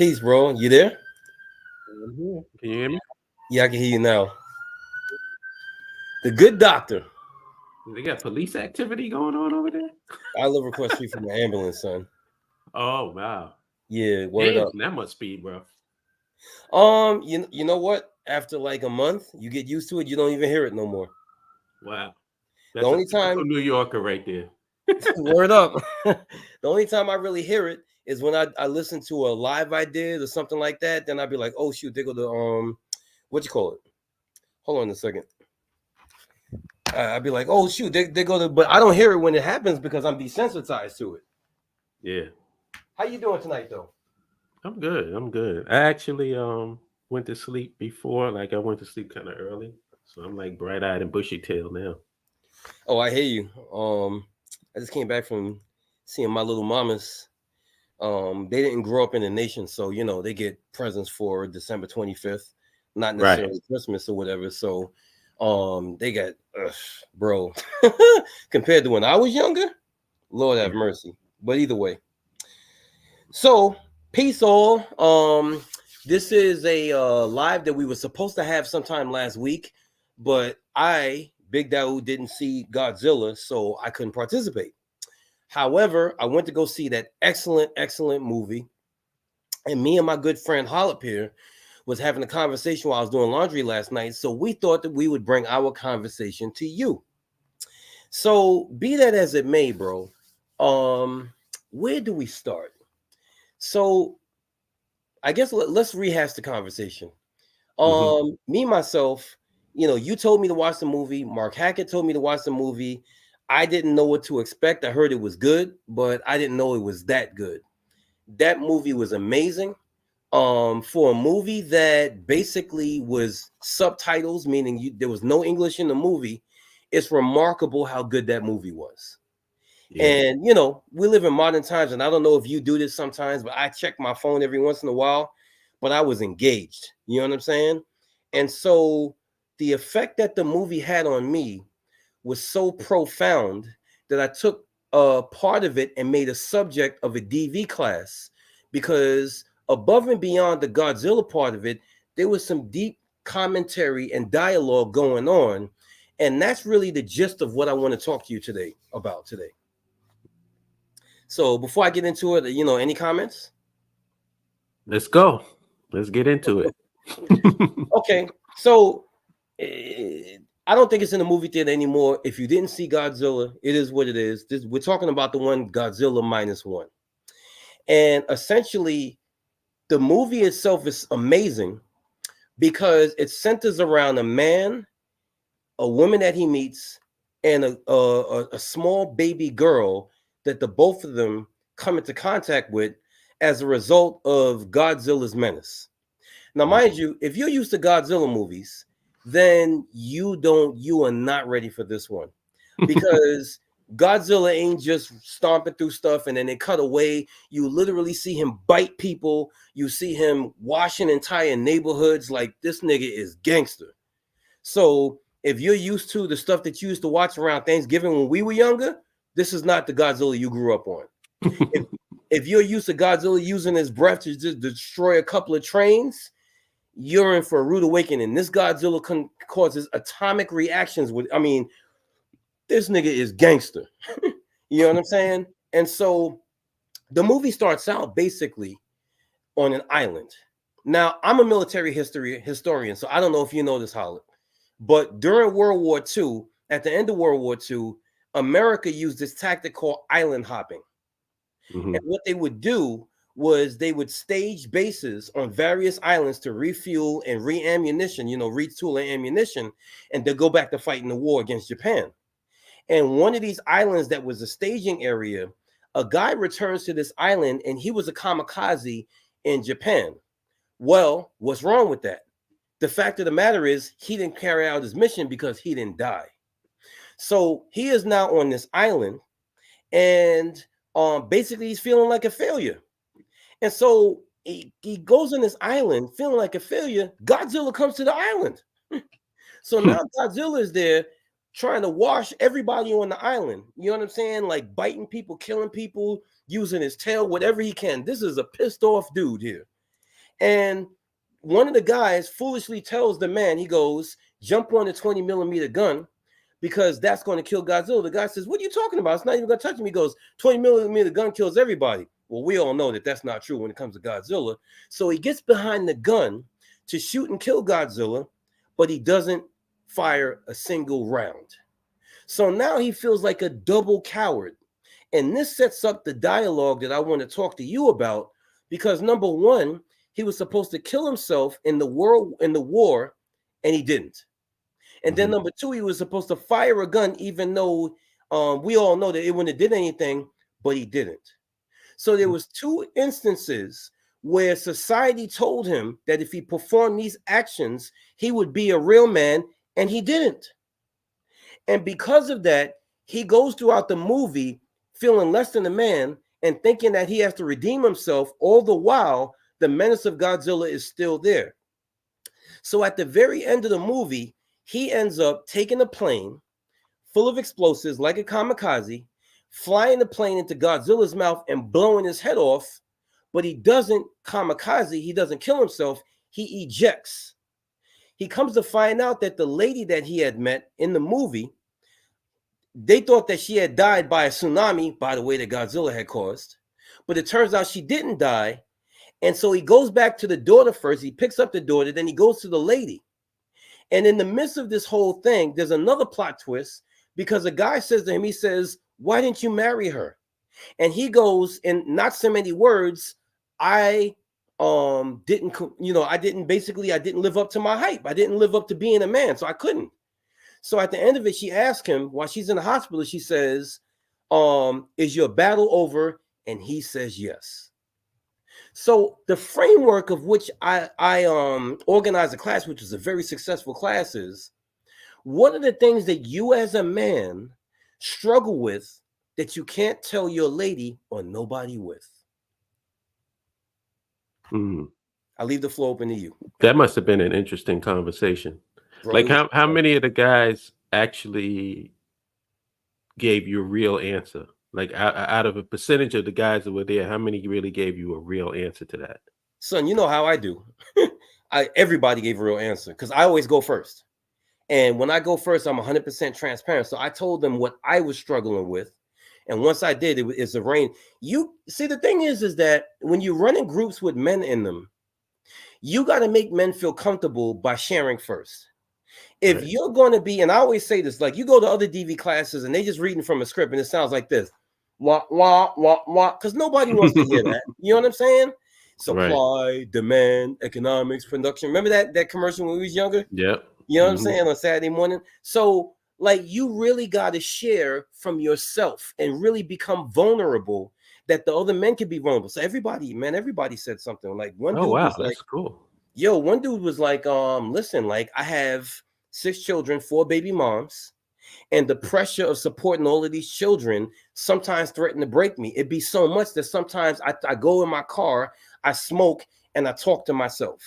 Peace, bro. You there? I'm here. Can you hear me? Yeah, I can hear you now. The good doctor. They got police activity going on over there. I live across the street from the ambulance, son. Oh wow! Yeah, word Damn, up. that much speed, bro. You know what? After like a month, you get used to it. You don't even hear it no more. Wow, The that's a only typical time, New Yorker right there. word up. The only time I really hear it is when I listen to a live I did or something like that. Then I'd be like, oh shoot, they go to what you call it? Hold on a second. I'd be like, oh shoot, they go to, but I don't hear it when it happens because I'm desensitized to it. Yeah, How you doing tonight though? I'm good. I'm good. I actually went to sleep before. Like I went to sleep kind of early, so I'm like bright eyed and bushy tailed now. Oh, I hear you. I just came back from seeing my little mamas. They didn't grow up in the nation, so they get presents for December 25th, not Right. necessarily Christmas or whatever. So, they got, bro, compared to when I was younger, Lord have mercy. But either way, so peace all. This is a live that we were supposed to have sometime last week, but Big Daoud, didn't see Godzilla, so I couldn't participate. However, I went to go see that excellent movie, and me and my good friend Hollip here was having a conversation while I was doing laundry last night. So we thought that we would bring our conversation to you. So be that as it may, bro, um, where do we start? So I guess let's rehash the conversation. Hmm. Me myself, you told me to watch the movie. Mark Hackett told me to watch the movie. I didn't know what to expect. I heard it was good, but I didn't know it was that good. That movie was amazing. For a movie that basically was subtitles, meaning there was no English in the movie, it's remarkable how good that movie was. Yeah. And we live in modern times, and I don't know if you do this sometimes, but I check my phone every once in a while. But I was engaged. You know what I'm saying? And so the effect that the movie had on me was so profound that I took a part of it and made a subject of a DV class, because above and beyond the Godzilla part of it, there was some deep commentary and dialogue going on. And that's really the gist of what I want to talk to you today. So before I get into it, any comments? Let's go. Let's get into it. Okay, so I don't think it's in the movie theater anymore. If you didn't see Godzilla, it is what it is. We're talking about the one Godzilla minus one, and essentially, the movie itself is amazing because it centers around a man, a woman that he meets, and a small baby girl that the both of them come into contact with as a result of Godzilla's menace. Now, mind you, if you're used to Godzilla movies, then you are not ready for this one, because Godzilla ain't just stomping through stuff and then they cut away. You literally see him bite people. You see him washing entire neighborhoods. Like, this nigga is gangster. So if you're used to the stuff that you used to watch around Thanksgiving when we were younger, this is not the Godzilla you grew up on. If if you're used to Godzilla using his breath to just destroy a couple of trains, you're in for a rude awakening. This Godzilla causes atomic reactions with, I mean, this nigga is gangster. You know what I'm saying? And so the movie starts out basically on an island. Now, I'm a military history historian, so I don't know if you know this, Holland, but during World War II, at the end of World War II, America used this tactic called island hopping. And Hmm. what they would do was they would stage bases on various islands to refuel and re-ammunition, retool and ammunition, and to go back to fighting the war against Japan. And one of these islands that was a staging area, a guy returns to this island and he was a kamikaze in Japan. Well, what's wrong with that? The fact of the matter is he didn't carry out his mission because he didn't die. So he is now on this island, and basically he's feeling like a failure. And so he goes on this island feeling like a failure. Godzilla comes to the island. So now Godzilla is there trying to wash everybody on the island. You know what I'm saying? Like biting people, killing people, using his tail, whatever he can. This is a pissed off dude here. And one of the guys foolishly tells the man, he goes, jump on the 20 millimeter gun because that's going to kill Godzilla. The guy says, what are you talking about? It's not even going to touch him. He goes, 20 millimeter gun kills everybody. Well, we all know that that's not true when it comes to Godzilla. So he gets behind the gun to shoot and kill Godzilla, but he doesn't fire a single round. So now he feels like a double coward. And this sets up the dialogue that I want to talk to you about, because number one, he was supposed to kill himself in the war, and he didn't. And then number two, he was supposed to fire a gun, even though we all know that it wouldn't have did anything, but he didn't. So there was two instances where society told him that if he performed these actions, he would be a real man, and he didn't. And because of that, he goes throughout the movie feeling less than a man and thinking that he has to redeem himself, all the while the menace of Godzilla is still there. So at the very end of the movie, he ends up taking a plane full of explosives like a kamikaze, flying the plane into Godzilla's mouth and blowing his head off. But he doesn't kamikaze, he doesn't kill himself, he ejects. He comes to find out that the lady that he had met in the movie, they thought that she had died by a tsunami, by the way, that Godzilla had caused. But it turns out she didn't die. And so he goes back to the daughter first. He picks up the daughter, then he goes to the lady. And in the midst of this whole thing, there's another plot twist, because a guy says to him, he says, why didn't you marry her? And he goes, in not so many words, I didn't live up to my hype. I didn't live up to being a man, so I couldn't. So at the end of it, she asked him, while she's in the hospital, she says, is your battle over? And he says yes. So the framework of which I organized a class, which was a very successful class, is what are the things that you as a man struggle with that you can't tell your lady or nobody with? I leave the floor open to you. That must have been an interesting conversation. Bro, Like how many of the guys actually gave you a real answer? Like out of a percentage of the guys that were there, how many really gave you a real answer to that? Son, you know how I do. Everybody gave a real answer because I always go first. And when I go first, I'm 100% transparent. So I told them what I was struggling with. And once I did, it's a rain. You see, the thing is that when you run in groups with men in them, you got to make men feel comfortable by sharing first. If you're going to be, and I always say this, like you go to other DV classes and they just reading from a script and it sounds like this, wah, wah, wah, wah, because nobody wants to hear that. You know what I'm saying? Supply, demand, economics, production. Remember that commercial when we was younger? Yeah. You know what I'm saying? On Saturday morning. So like you really got to share from yourself and really become vulnerable that the other men can be vulnerable. So everybody said something. Like one dude was like, that's cool. Yo, one dude was like, listen, like I have 6 children, 4 baby moms, and the pressure of supporting all of these children sometimes threaten to break me. It'd be so much that sometimes I go in my car, I smoke, and I talk to myself.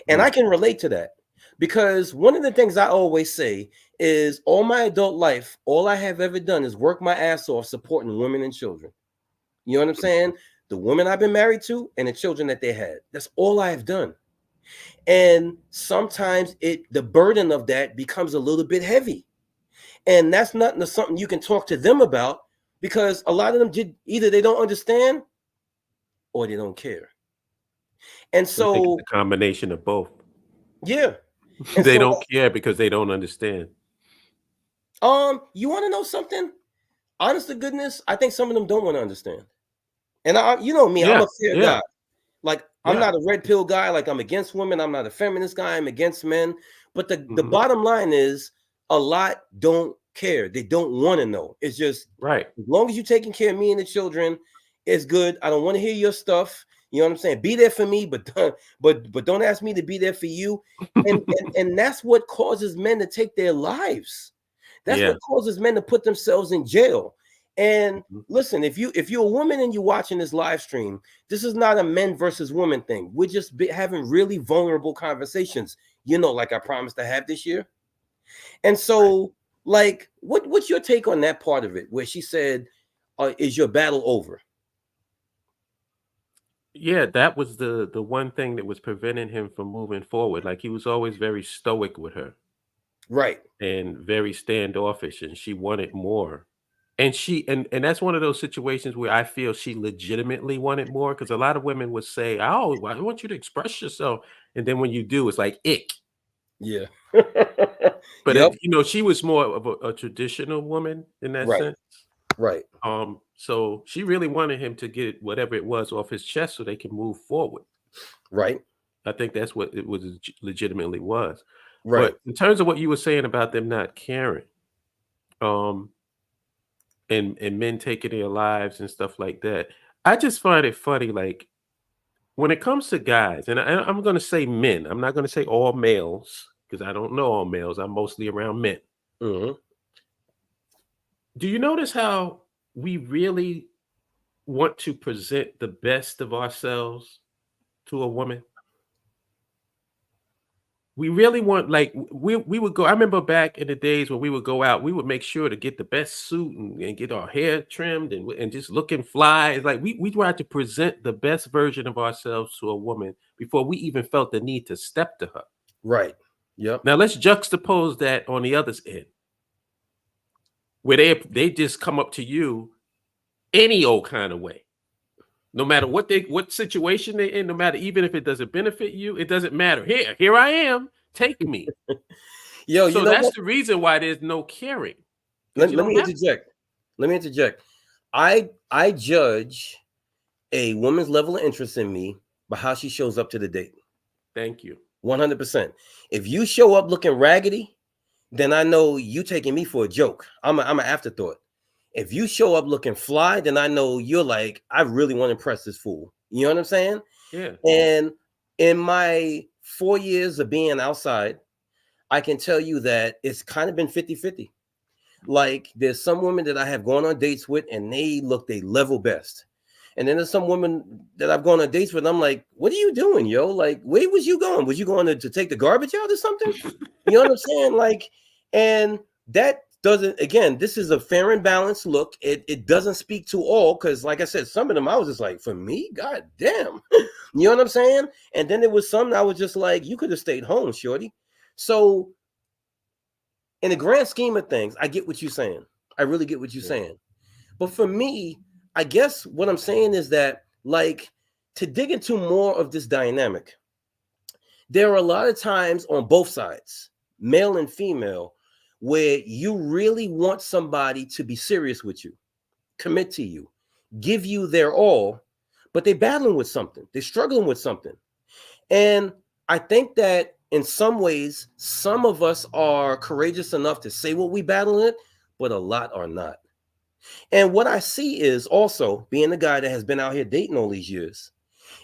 And I can relate to that. Because one of the things I always say is all my adult life, all I have ever done is work my ass off supporting women and children. You know what I'm saying? The women I've been married to and the children that they had. That's all I have done. And sometimes the burden of that becomes a little bit heavy. And that's not something you can talk to them about because a lot of them either they don't understand or they don't care. And so I think it's a combination of both. Yeah. And they don't care because they don't understand. You want to know something? Honest to goodness, I think some of them don't want to understand. And you know me, I'm a fair guy. Like I'm not a red pill guy. Like I'm against women. I'm not a feminist guy. I'm against men. But the bottom line is a lot don't care. They don't want to know. It's just right. As long as you're taking care of me and the children, it's good. I don't want to hear your stuff. You know what I'm saying? Be there for me, but don't ask me to be there for you. And that's what causes men to take their lives. That's what causes men to put themselves in jail. And listen, if you're a woman and you're watching this live stream, this is not a men versus women thing. We're just having really vulnerable conversations, like I promised to have this year. And so, like, what's your take on that part of it, where she said, "Is your battle over?" Yeah, that was the one thing that was preventing him from moving forward. Like he was always very stoic with her Right. and very standoffish, and she wanted more. And and that's one of those situations where I feel she legitimately wanted more because a lot of women would say, "Oh, I want you to express yourself," and then when you do, it's like ick. Yeah. But Yep. she was more of a traditional woman in that Right. sense. Right. So she really wanted him to get whatever it was off his chest so they can move forward. Right. I think that's what it was legitimately was. Right. But in terms of what you were saying about them not caring, um, and men taking their lives and stuff like that, I just find it funny. Like when it comes to guys, and I'm going to say men. I'm not going to say all males because I don't know all males. I'm mostly around men. Mhm. Do you notice how we really want to present the best of ourselves to a woman? We really want like we would go. I remember back in the days when we would go out, we would make sure to get the best suit and get our hair trimmed and just looking fly. It's like we tried to present the best version of ourselves to a woman before we even felt the need to step to her. Right. Yep. Now let's juxtapose that on the other end, where they just come up to you any old kind of way. No matter what situation they're in, no matter even if it doesn't benefit you, it doesn't matter. Here I am. Take me. Yo, you So know that's what? the reason why there's no caring, because Let, you let don't me have to. interject. Let me interject. I judge a woman's level of interest in me by how she shows up to the date. Thank you. 100%. If you show up looking raggedy, then I know you taking me for a joke. I'm an afterthought. If you show up looking fly, then I know you're like, I really want to impress this fool. You know what I'm saying? Yeah. And in my 4 years of being outside, I can tell you that it's kind of been 50-50. Like there's some women that I have gone on dates with and they look they level best. And then there's some women that I've gone on dates with. I'm like, what are you doing, yo? Like, where was you going? Was you going to take the garbage out or something? You know what I'm saying? Like, and that doesn't, again, this is a fair and balanced look. It doesn't speak to all because, like I said, some of them I was just like, for me, god damn. You know what I'm saying? And then there was some that I was just like, you could have stayed home, shorty. So in the grand scheme of things, I get what you're saying. I really get what you're Yeah. saying. But for me, I guess what I'm saying is that, like, to dig into more of this dynamic, there are a lot of times on both sides, male and female, where you really want somebody to be serious with you, commit to you, give you their all, but they're battling with something, they're struggling with something. And I think that in some ways, some of us are courageous enough to say what we battle it, but a lot are not. And what I see is also being the guy that has been out here dating all these years,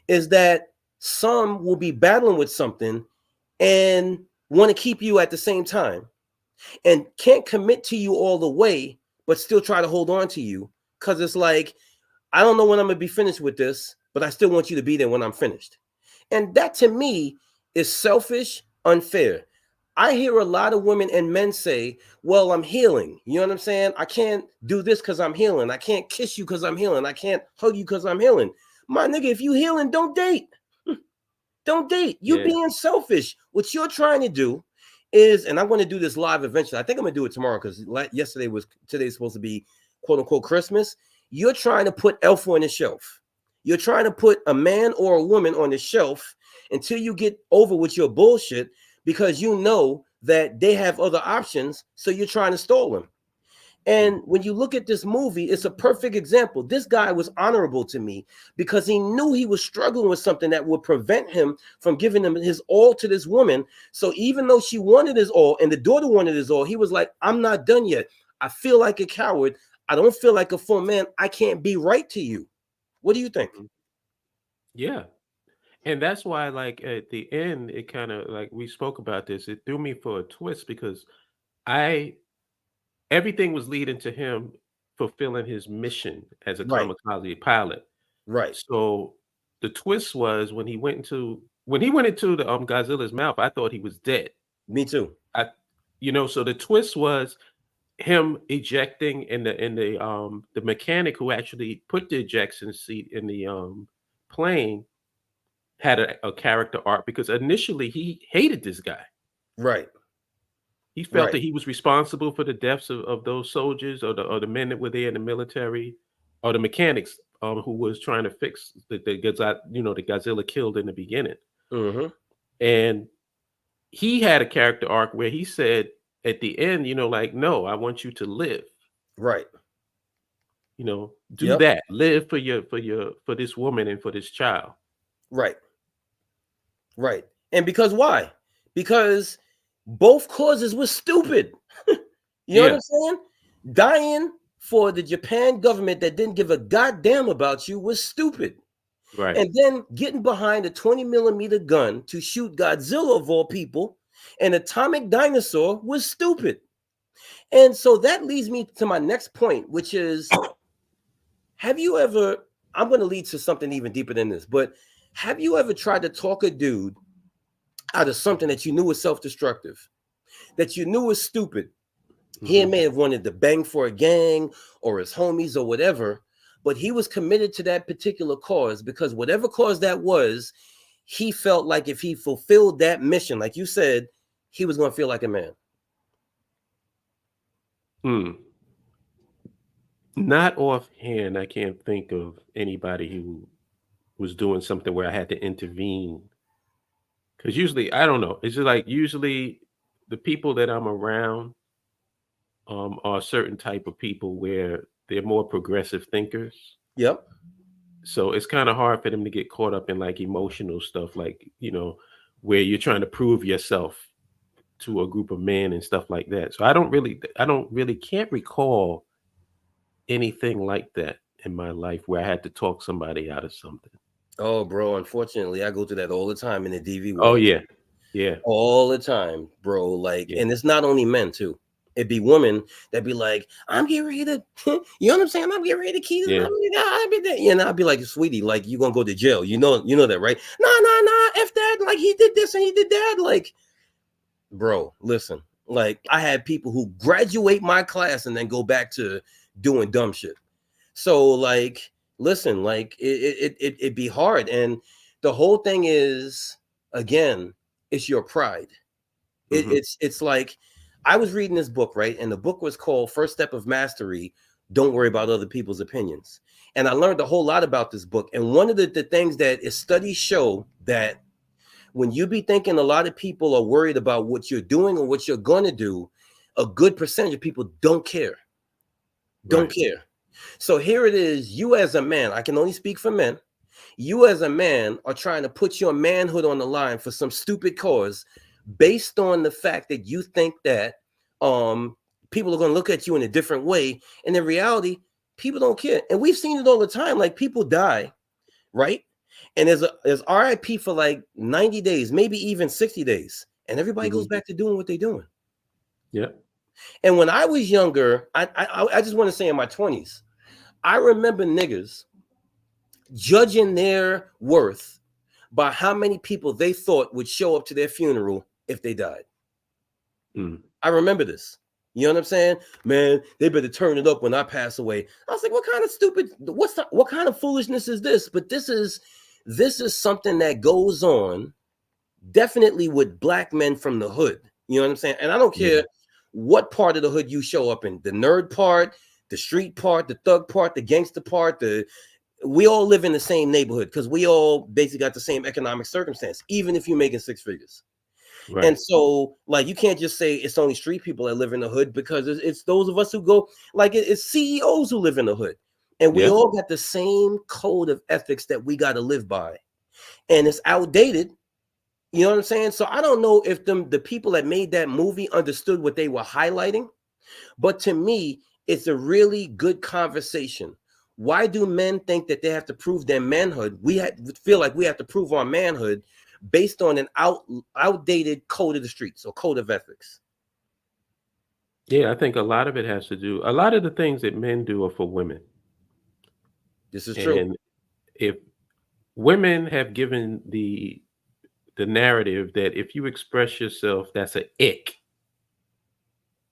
is that some will be battling with something and want to keep you at the same time and can't commit to you all the way, but still try to hold on to you because it's like, I don't know when I'm going to be finished with this, but I still want you to be there when I'm finished. And that to me is selfish, unfair. I hear a lot of women and men say, well, I'm healing. You know what I'm saying? I can't do this because I'm healing. I can't kiss you because I'm healing. I can't hug you because I'm healing. My nigga, if you healing, don't date. Don't date. You Yeah. being selfish. What you're trying to do is, and I'm going to do this live eventually. I think I'm going to do it tomorrow because today's supposed to be quote unquote Christmas. You're trying to put Elf on the shelf. You're trying to put a man or a woman on the shelf until you get over with your bullshit because you know that they have other options. So you're trying to stall them. Mm. And when you look at this movie, it's a perfect example. This guy was honorable to me because he knew he was struggling with something that would prevent him from giving him his all to this woman. So even though she wanted his all and the daughter wanted his all, he was like, I'm not done yet. I feel like a coward. I don't feel like a full man. I can't be right to you. What do you think? Mhm. Yeah. And that's why, like at the end, it kind of like we spoke about this. It threw me for a twist because I everything was leading to him fulfilling his mission as a Right, kamikaze pilot. right. So the twist was when he went into the Godzilla's mouth, I thought he was dead. Me too. I so the twist was him ejecting and the mechanic who actually put the ejection seat in playing had a character arc because initially he hated this guy. Right. He felt Right. that he was responsible for the deaths of those soldiers or the men that were there in the military or the mechanics who was trying to fix the Godzilla, the Godzilla killed in the beginning. Mm-hmm. And he had a character arc where he said at the end, like, no, I want you to live. Right. Do Yep. that. Live for this woman and for this child. Right. Right. And because why? Because both causes were stupid. You know what Yeah, I'm saying? Dying for the Japan government that didn't give a goddamn about you was stupid. right. And then getting behind a 20 millimeter gun to shoot Godzilla of all people, an atomic dinosaur, was stupid. And so that leads me to my next point, which is, have you ever, I'm going to lead to something even deeper than this, but have you ever tried to talk a dude out of something that you knew was self-destructive, that you knew was stupid? He Mhm. may have wanted to bang for a gang or his homies or whatever, but he was committed to that particular cause because whatever cause that was, he felt like if he fulfilled that mission, like you said, he was going to feel like a man. Hmm. Not offhand, I can't think of anybody who was doing something where I had to intervene. Because usually, I don't know. It's just like usually the people that I'm around are a certain type of people where they're more progressive thinkers. Yep. So it's kind of hard for them to get caught up in like emotional stuff, like, where you're trying to prove yourself to a group of men and stuff like that. So I don't really can't recall anything like that in my life where I had to talk somebody out of something. Oh, bro, unfortunately, I go through that all the time in the DV Oh world. yeah. Yeah. All the time, bro. Like, Yeah. and it's not only men too. It'd be women that be like, I'm getting ready to, you know what I'm saying? I'm getting ready to keys. Yeah. I'll be there. And I'll be like, sweetie, like you gonna go to jail. You know that, right? Nah, F that. Like he did this and he did that. Like, bro, listen. Like, I had people who graduate my class and then go back to doing dumb shit. So, like, listen, like it'd be hard. And the whole thing is, again, it's your pride. Hmm. It's like, I was reading this book, right? And the book was called First Step of Mastery. Don't worry about other people's opinions. And I learned a whole lot about this book. And one of the things that is studies show that when you be thinking a lot of people are worried about what you're doing or what you're gonna do, a good percentage of people don't care. Don't Right. care. So here it is, you as a man, I can only speak for men. You as a man are trying to put your manhood on the line for some stupid cause based on the fact that you think that people are going to look at you in a different way, and in reality people don't care. And we've seen it all the time. Like, people die, right? And there's RIP for like 90 days, maybe even 60 days, and everybody Hmm. goes back to doing what they're doing. Yeah. And when I was younger, I just want to say in my 20s, I remember niggas judging their worth by how many people they thought would show up to their funeral if they died. Mm. I remember this. You know what I'm saying? Man, they better turn it up when I pass away. I was like, what kind of stupid, what kind of foolishness is this? But this is something that goes on definitely with black men from the hood. You know what I'm saying? And I don't Yeah. care what part of the hood you show up in, the nerd part, the street part, the thug part, the gangster part, we all live in the same neighborhood because we all basically got the same economic circumstance, even if you're making six figures. And Right. so, like, you can't just say it's only street people that live in the hood, because it's those of us who go, like, it's CEOs who live in the hood. And we Yeah. all got the same code of ethics that we got to live by. And it's outdated. You know what I'm saying? So I don't know if the people that made that movie understood what they were highlighting. But to me, it's a really good conversation. Why do men think that they have to prove their manhood? Feel like we have to prove our manhood based on an outdated code of the streets or code of ethics. Yeah. I think a lot of it has to do. A lot of the things that men do are for women, This is true. and if women have given the narrative that if you express yourself, that's a ick,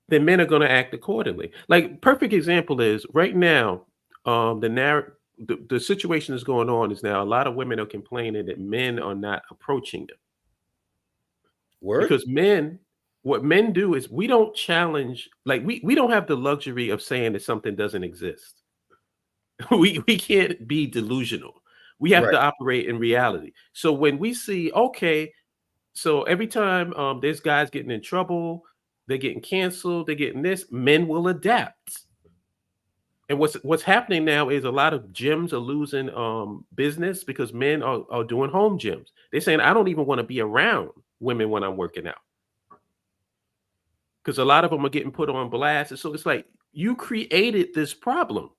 then men are going to act accordingly. Like perfect example is right now, the narrative. the situation that's going on is now a lot of women are complaining that men are not approaching them Word? because what men do is we don't challenge, like we don't have the luxury of saying that something doesn't exist. We can't be delusional. We have Right. to operate in reality. So when we see, okay, so every time there's guys getting in trouble, they're getting canceled, they're getting this, men will adapt. And what's happening now is a lot of gyms are losing business because men are doing home gyms. They're saying, I don't even want to be around women when I'm working out because a lot of them are getting put on blast. And so it's like you created this problem.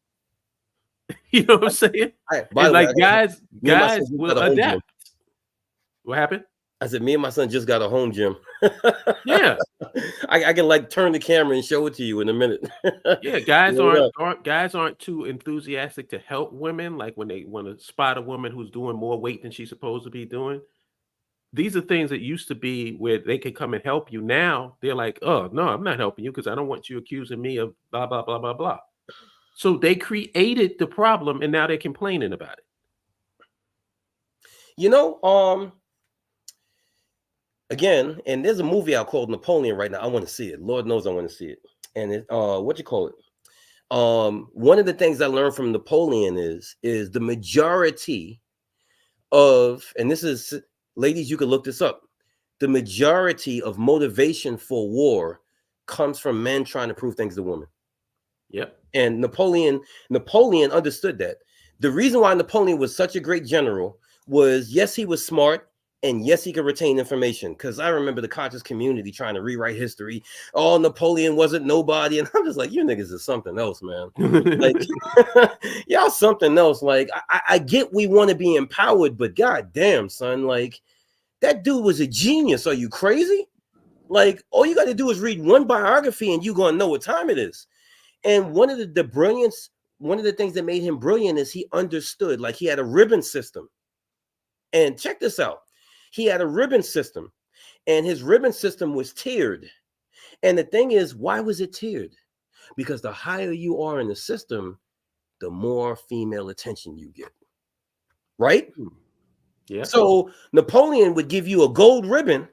You know what I'm saying? By And the way, like me and my son guys just will got a home gym. adapt. What happened? I said, me and my son just got a home gym. Yeah. I can like turn the camera and show it to you in a minute. Yeah, guys Word up. aren't too enthusiastic to help women. Like when they want to spot a woman who's doing more weight than she's supposed to be doing. These are things that used to be where they could come and help you. Now they're like, oh no, I'm not helping you because I don't want you accusing me of blah blah blah blah blah. So they created the problem and now they're complaining about it. You know, again, and there's a movie out called Napoleon right now. I want to see it. Lord knows I want to see it. And it, what you call it? One of the things I learned from Napoleon is the majority of, and this is, ladies, you can look this up. The majority of motivation for war comes from men trying to prove things to women. Yep. And Napoleon understood that. The reason why Napoleon was such a great general was, yes, he was smart, and yes, he could retain information. Because I remember the conscious community trying to rewrite history. Oh, Napoleon wasn't nobody, and I'm just like, you niggas is something else, man. Like, y'all something else. Like, I get we want to be empowered, but goddamn, son, like that dude was a genius. Are you crazy? Like, all you got to do is read one biography, and you're gonna know what time it is. And one of the brilliance, one of the things that made him brilliant is he understood, like he had a ribbon system. And check this out. He had a ribbon system, and his ribbon system was tiered. And the thing is, why was it tiered? Because the higher you are in the system, the more female attention you get. Right? Yeah. So Napoleon would give you a gold ribbon.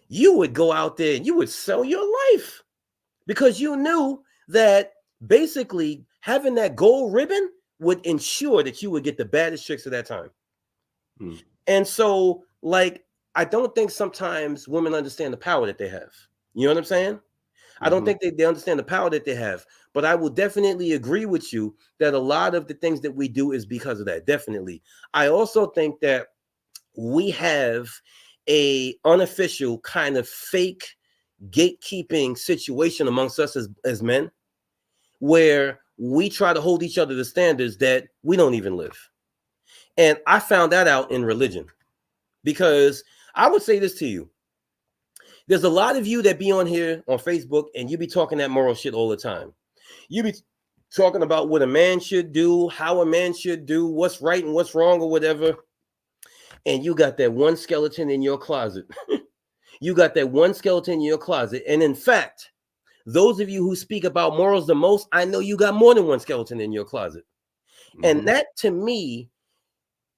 You would go out there and you would sell your life because you knew that basically having that gold ribbon would ensure that you would get the baddest chicks at that time. Mm. And so, like, I don't think sometimes women understand the power that they have. You know what I'm saying? I don't Mm-hmm. think they understand the power that they have. But I will definitely agree with you that a lot of the things that we do is because of that. Definitely. I also think that we have a unofficial kind of fake gatekeeping situation amongst us as men, where we try to hold each other to standards that we don't even live. And I found that out in religion, because I would say this to you. There's a lot of you that be on here on Facebook and you be talking that moral shit all the time. You be talking about what a man should do, how a man should do, what's right and what's wrong or whatever. And you got that one skeleton in your closet. You got that one skeleton in your closet. And in fact, those of you who speak about morals the most, I know you got more than one skeleton in your closet. Mm-hmm. And that to me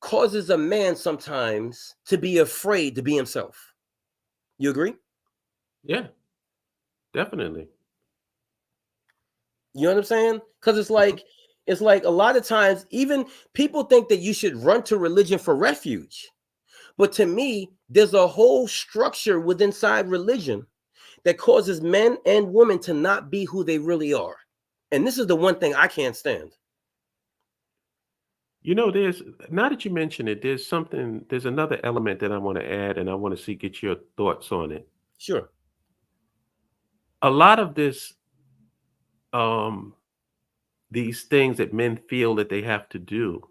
causes a man sometimes to be afraid to be himself. You agree? Yeah, definitely. You know what I'm saying? Because Mhm. it's like a lot of times, even people think that you should run to religion for refuge. But to me, there's a whole structure within inside religion that causes men and women to not be who they really are. And this is the one thing I can't stand. You know, there's now that you mention it, there's another element that I want to add, and I want to see get your thoughts on it. Sure. A lot of um, these things that men feel that they have to do,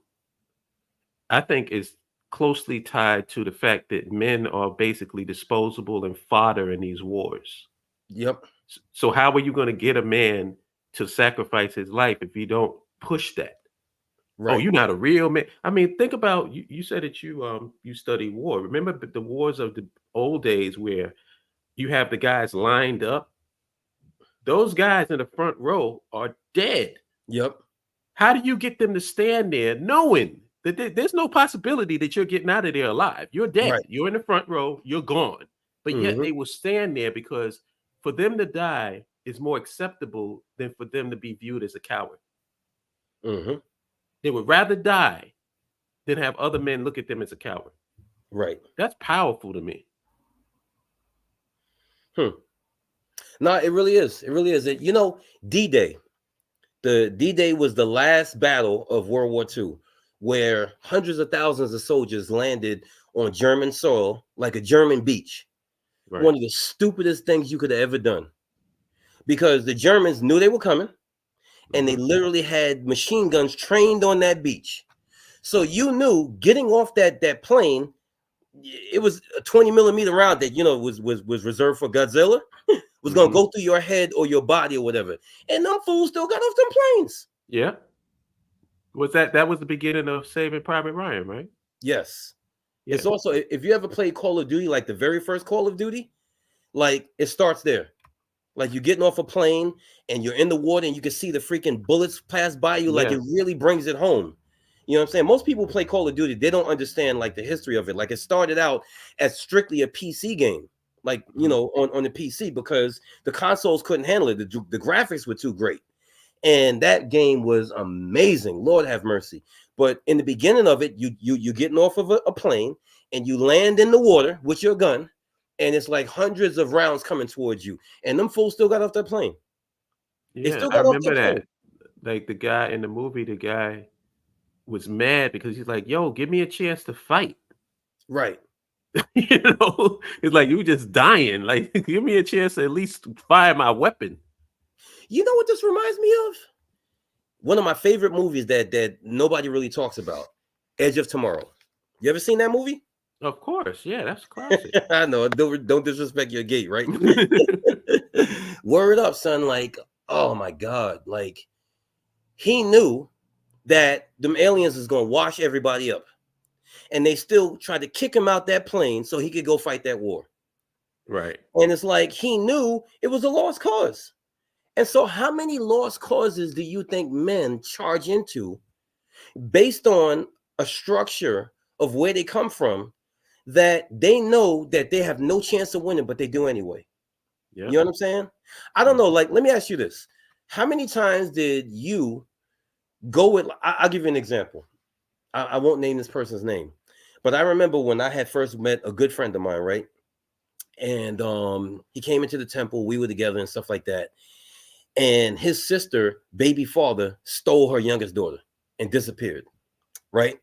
I think is closely tied to the fact that men are basically disposable and fodder in these wars. Yep. So how are you going to get a man to sacrifice his life if you don't push that? Oh, Right. you're not a real man. I mean, think about you said that you study war. Remember the wars of the old days where you have the guys lined up. Those guys in the front row are dead. Yep. How do you get them to stand there knowing that there's no possibility that you're getting out of there alive? You're dead. Right. You're in the front row. You're gone. But yet Hmm. they will stand there because for them to die is more acceptable than for them to be viewed as a coward. Hmm. They would rather die than have other men look at them as a coward. Right. That's powerful to me. Hmm. No, it really is. It really is. D-Day. The D-Day was the last battle of World War II, where hundreds of thousands of soldiers landed on German soil like a German beach. Right. One of the stupidest things you could have ever done, because the Germans knew they were coming, and they Hmm. literally had machine guns trained on that beach. So you knew getting off that plane, it was a 20 millimeter round that was reserved for Godzilla, was gonna Hmm. go through your head or your body or whatever. And them fools still got off them planes. Yeah. That was the beginning of Saving Private Ryan, right? Yes. Yeah. It's also, if you ever played Call of Duty, like the very first Call of Duty, like it starts there. Like you're getting off a plane and you're in the water and you can see the freaking bullets pass by you. Like it Yes. really brings it home. You know what I'm saying? Most people play Call of Duty, they don't understand like the history of it. Like it started out as strictly a PC game, like Mhm. on the PC, because the consoles couldn't handle it. The graphics were too great. And that game was amazing. Lord have mercy. But in the beginning of it, you getting off of a plane and you land in the water with your gun, and it's like hundreds of rounds coming towards you, and them fools still got off that plane. They Yeah, still I got off remember that plane. that. Like the guy in the movie, the guy was mad because he's like, "Yo, give me a chance to fight." Right. It's like you just dying. Like, give me a chance to at least fire my weapon. You know what this reminds me of? One of my favorite movies that nobody really talks about, Edge of Tomorrow. You ever seen that movie? Of course, yeah, that's classic. I know. Don't disrespect your gate, right? Word up, son. Like, oh my God. Like, he knew that them aliens is gonna wash everybody up. And they still tried to kick him out that plane so he could go fight that war. Right. And it's like he knew it was a lost cause. And so, how many lost causes do you think men charge into based on a structure of where they come from, that they know that they have no chance of winning, but they do anyway? You Yep. know what I'm saying? I don't know. Like, let me ask you this. How many times did you go with, I'll give you an example. I won't name this person's name, but I remember when I had first met a good friend of mine, right? And he came into the temple, we were together and stuff like that. And his sister, baby father, stole her youngest daughter and disappeared, right?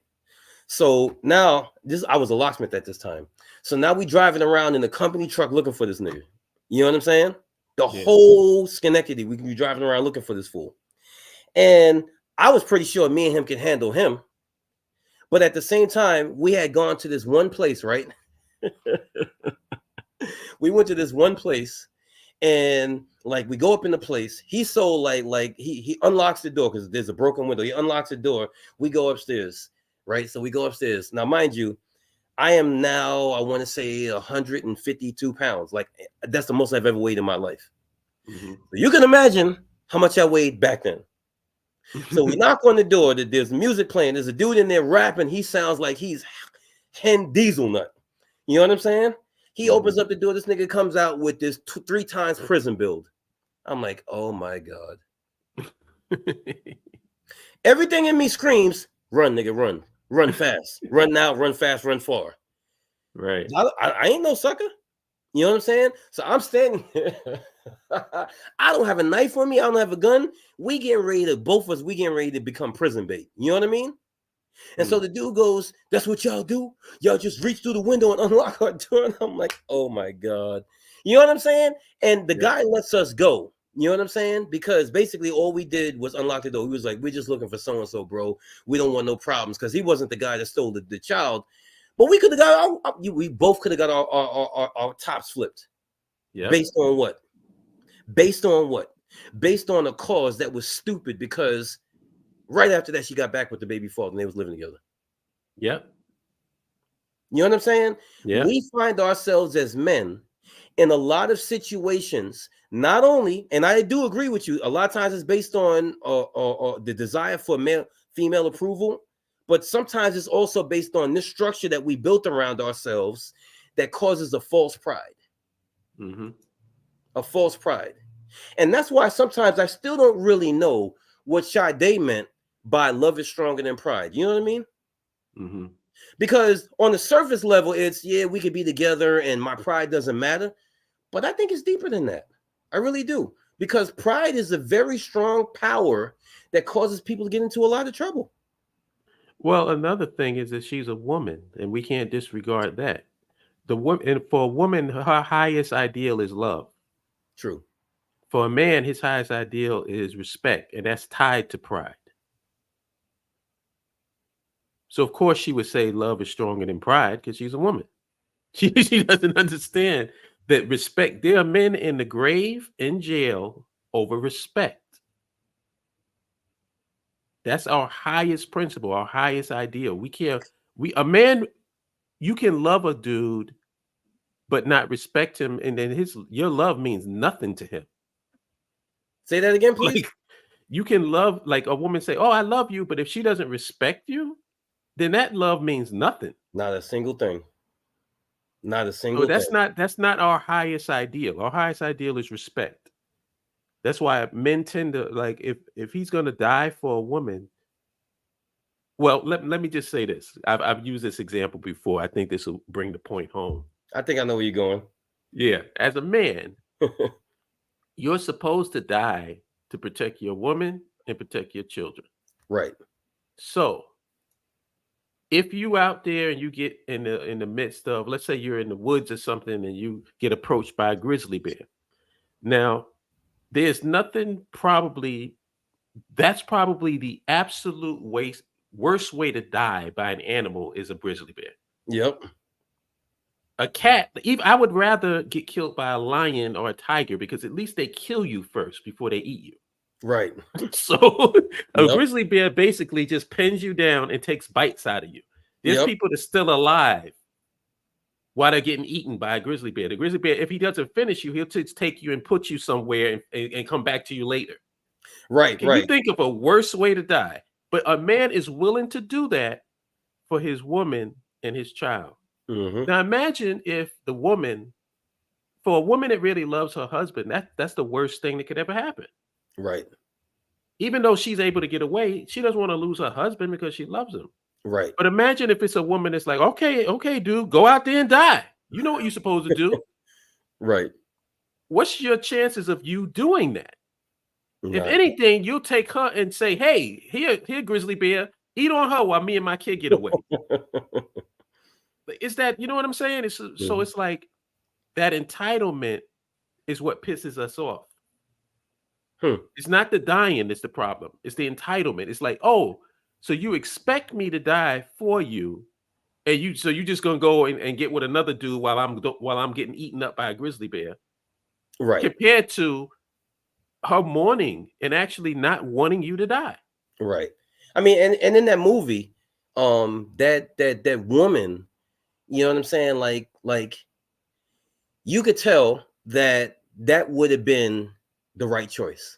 So now this, I was a locksmith at this time. So now we driving around in a company truck looking for this nigga. You know what I'm saying? The Yeah. whole Schenectady, we can be driving around looking for this fool. And I was pretty sure me and him could handle him. But at the same time, we had gone to this one place, right? We went to this one place, and like we go up in the place. He's so like he unlocks the door because there's a broken window. He unlocks the door. We go upstairs, right? So we go upstairs. Now, mind you, I am now, I want to say 152 pounds. Like that's the most I've ever weighed in my life. Mhm. So you can imagine how much I weighed back then. So we knock on the door. There's music playing. There's a dude in there rapping. He sounds like he's Hen Diesel nut. You know what I'm saying? He opens Mhm. up the door. This nigga comes out with this 3 times prison build. I'm like, oh my God. Everything in me screams, run, nigga, run. Run fast. Run now, run fast, run far. Right. I ain't no sucker. You know what I'm saying? So I'm standing here. I don't have a knife on me. I don't have a gun. We getting ready to, both of us, we getting ready to become prison bait. You know what I mean? And so Mm. the dude goes, that's what y'all do? Y'all just reach through the window and unlock our door. And I'm like, oh my God. You know what I'm saying? And the Yeah. guy lets us go. You know what I'm saying? Because basically all we did was unlock the door. He was like, we're just looking for so-and-so, bro. We don't want no problems. Because he wasn't the guy that stole the child. But we could have got, we both could have got our tops flipped. Yep. Based on what? Based on what? Based on a cause that was stupid, because right after that, she got back with the baby father and they was living together. Yep. You know what I'm saying? Yep. We find ourselves as men in a lot of situations, not only, and I do agree with you, a lot of times it's based on the desire for female approval, but sometimes it's also based on this structure that we built around ourselves that causes a false pride. Mm-hmm. A false pride. And that's why sometimes I still don't really know what Sade meant by love is stronger than pride. You know what I mean? Mm-hmm. Because on the surface level, it's, yeah, we could be together and my pride doesn't matter. But I think it's deeper than that. I really do. Because pride is a very strong power that causes people to get into a lot of trouble. Well, another thing is that she's a woman, and we can't disregard that. The woman, and for a woman, her highest ideal is love. True. For a man, his highest ideal is respect, and that's tied to pride. So, of course, she would say love is stronger than pride because she's a woman. She doesn't understand that respect. There are men in the grave, in jail, over respect. That's our highest principle, our highest ideal. We can't. We a man. You can love a dude, but not respect him, and then your love means nothing to him. Say that again, please. Like you can love, like a woman say, "Oh, I love you," but if she doesn't respect you, then that love means nothing. Not a single thing. Not a So single thing. that's not our highest ideal. Our highest ideal is respect. That's why men tend to like if he's gonna die for a woman. Well, let me just say this. I've used this example before. I think this will bring the point home. I think I know where you're going. Yeah, as a man, you're supposed to die to protect your woman and protect your children. Right. So if you out there and you get in the midst of, let's say you're in the woods or something and you get approached by a grizzly bear. Now, there's nothing probably that's probably the absolute worst way to die by an animal is a grizzly bear. Yep. A cat, even I would rather get killed by a lion or a tiger because at least they kill you first before they eat you. Right. So a Yep. grizzly bear basically just pins you down and takes bites out of you. There's Yep. people that's still alive while they're getting eaten by a grizzly bear. The grizzly bear, if he doesn't finish you, he'll just take you and put you somewhere and come back to you later. Right. Can you Right. think of a worse way to die? But a man is willing to do that for his woman and his child. Mm-hmm. Now imagine if for a woman that really loves her husband, that's the worst thing that could ever happen. Right. Even though she's able to get away, she doesn't want to lose her husband because she loves him. Right. But imagine if it's a woman that's like, okay, dude, go out there and die. You know what you're supposed to do. Right. What's your chances of you doing that? If Nah. anything, you'll take her and say, hey, here, grizzly bear, eat on her while me and my kid get away. Is that, you know what I'm saying? So it's like that entitlement is what pisses us off. It's not the dying that's the problem. It's the entitlement. It's like, oh, so you expect me to die for you, and you just gonna go and get with another dude while I'm getting eaten up by a grizzly bear, Right. compared to her mourning and actually not wanting you to die. Right. I mean, and in that movie, that woman, you know what I'm saying? Like you could tell that would have been the right choice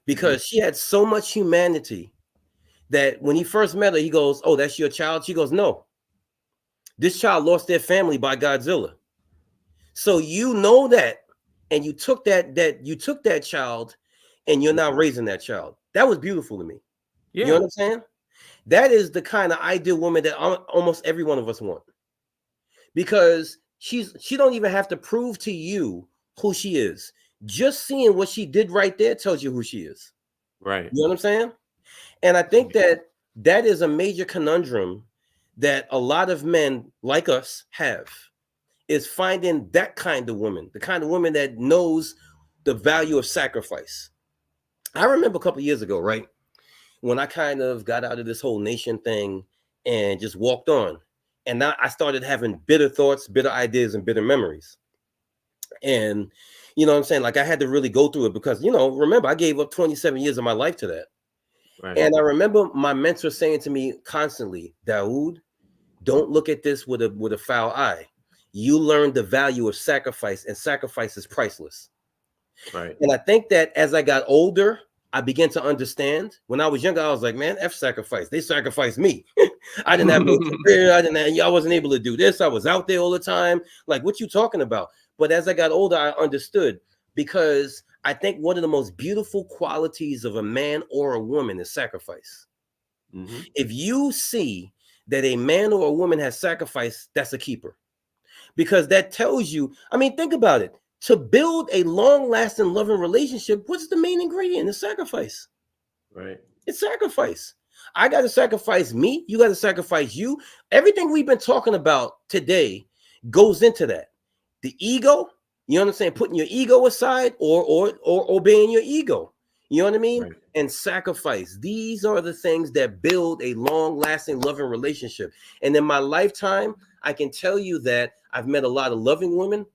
because she had so much humanity that when he first met her, he goes, "Oh, that's your child?" She goes, "No. This child lost their family by Godzilla." So you know that, and you took that child, and you're now raising that child. That was beautiful to me. Yeah. You know what I'm saying? That is the kind of ideal woman that almost every one of us want, because she don't even have to prove to you who she is. Just seeing what she did right there tells you who she is. Right. You know what I'm saying? And I think that is a major conundrum that a lot of men like us have, is finding that kind of woman, the kind of woman that knows the value of sacrifice. I remember a couple of years ago, right, when I kind of got out of this whole nation thing and just walked on. And now I started having bitter thoughts, bitter ideas, and bitter memories. And you know what I'm saying? Like I had to really go through it because, remember, I gave up 27 years of my life to that. Right. And I remember my mentor saying to me constantly, Daoud, don't look at this with a foul eye. you learn the value of sacrifice, and sacrifice is priceless. Right. And I think that as I got older, I began to understand. When I was younger, I was like, man, F sacrifice. They sacrificed me. I didn't have no career. I wasn't able to do this. I was out there all the time. Like, what you talking about? But as I got older, I understood, because I think one of the most beautiful qualities of a man or a woman is sacrifice. Hmm. If you see that a man or a woman has sacrificed, that's a keeper, because that tells you, I mean, think about it. To build a long lasting, loving relationship, what's the main ingredient? It's sacrifice. Right. It's sacrifice. I got to sacrifice me. You got to sacrifice you. Everything we've been talking about today goes into that. The ego, you know what I'm saying? Putting your ego aside, or obeying your ego. You know what I mean? Right. And sacrifice. These are the things that build a long lasting, loving relationship. And in my lifetime, I can tell you that I've met a lot of loving women.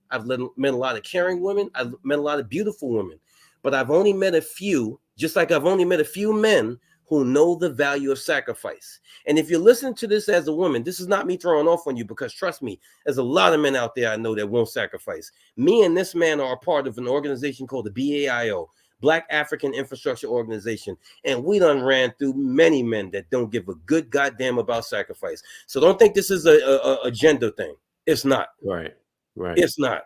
Met a lot of caring women. I've met a lot of beautiful women. But I've only met a few, just like I've only met a few men who know the value of sacrifice. And if you're listening to this as a woman, this is not me throwing off on you, because trust me, there's a lot of men out there I know that won't sacrifice. Me and this man are a part of an organization called the BAIO, Black African Infrastructure Organization. And we done ran through many men that don't give a good goddamn about sacrifice. So don't think this is a gender thing. It's not. Right. Right. It's not.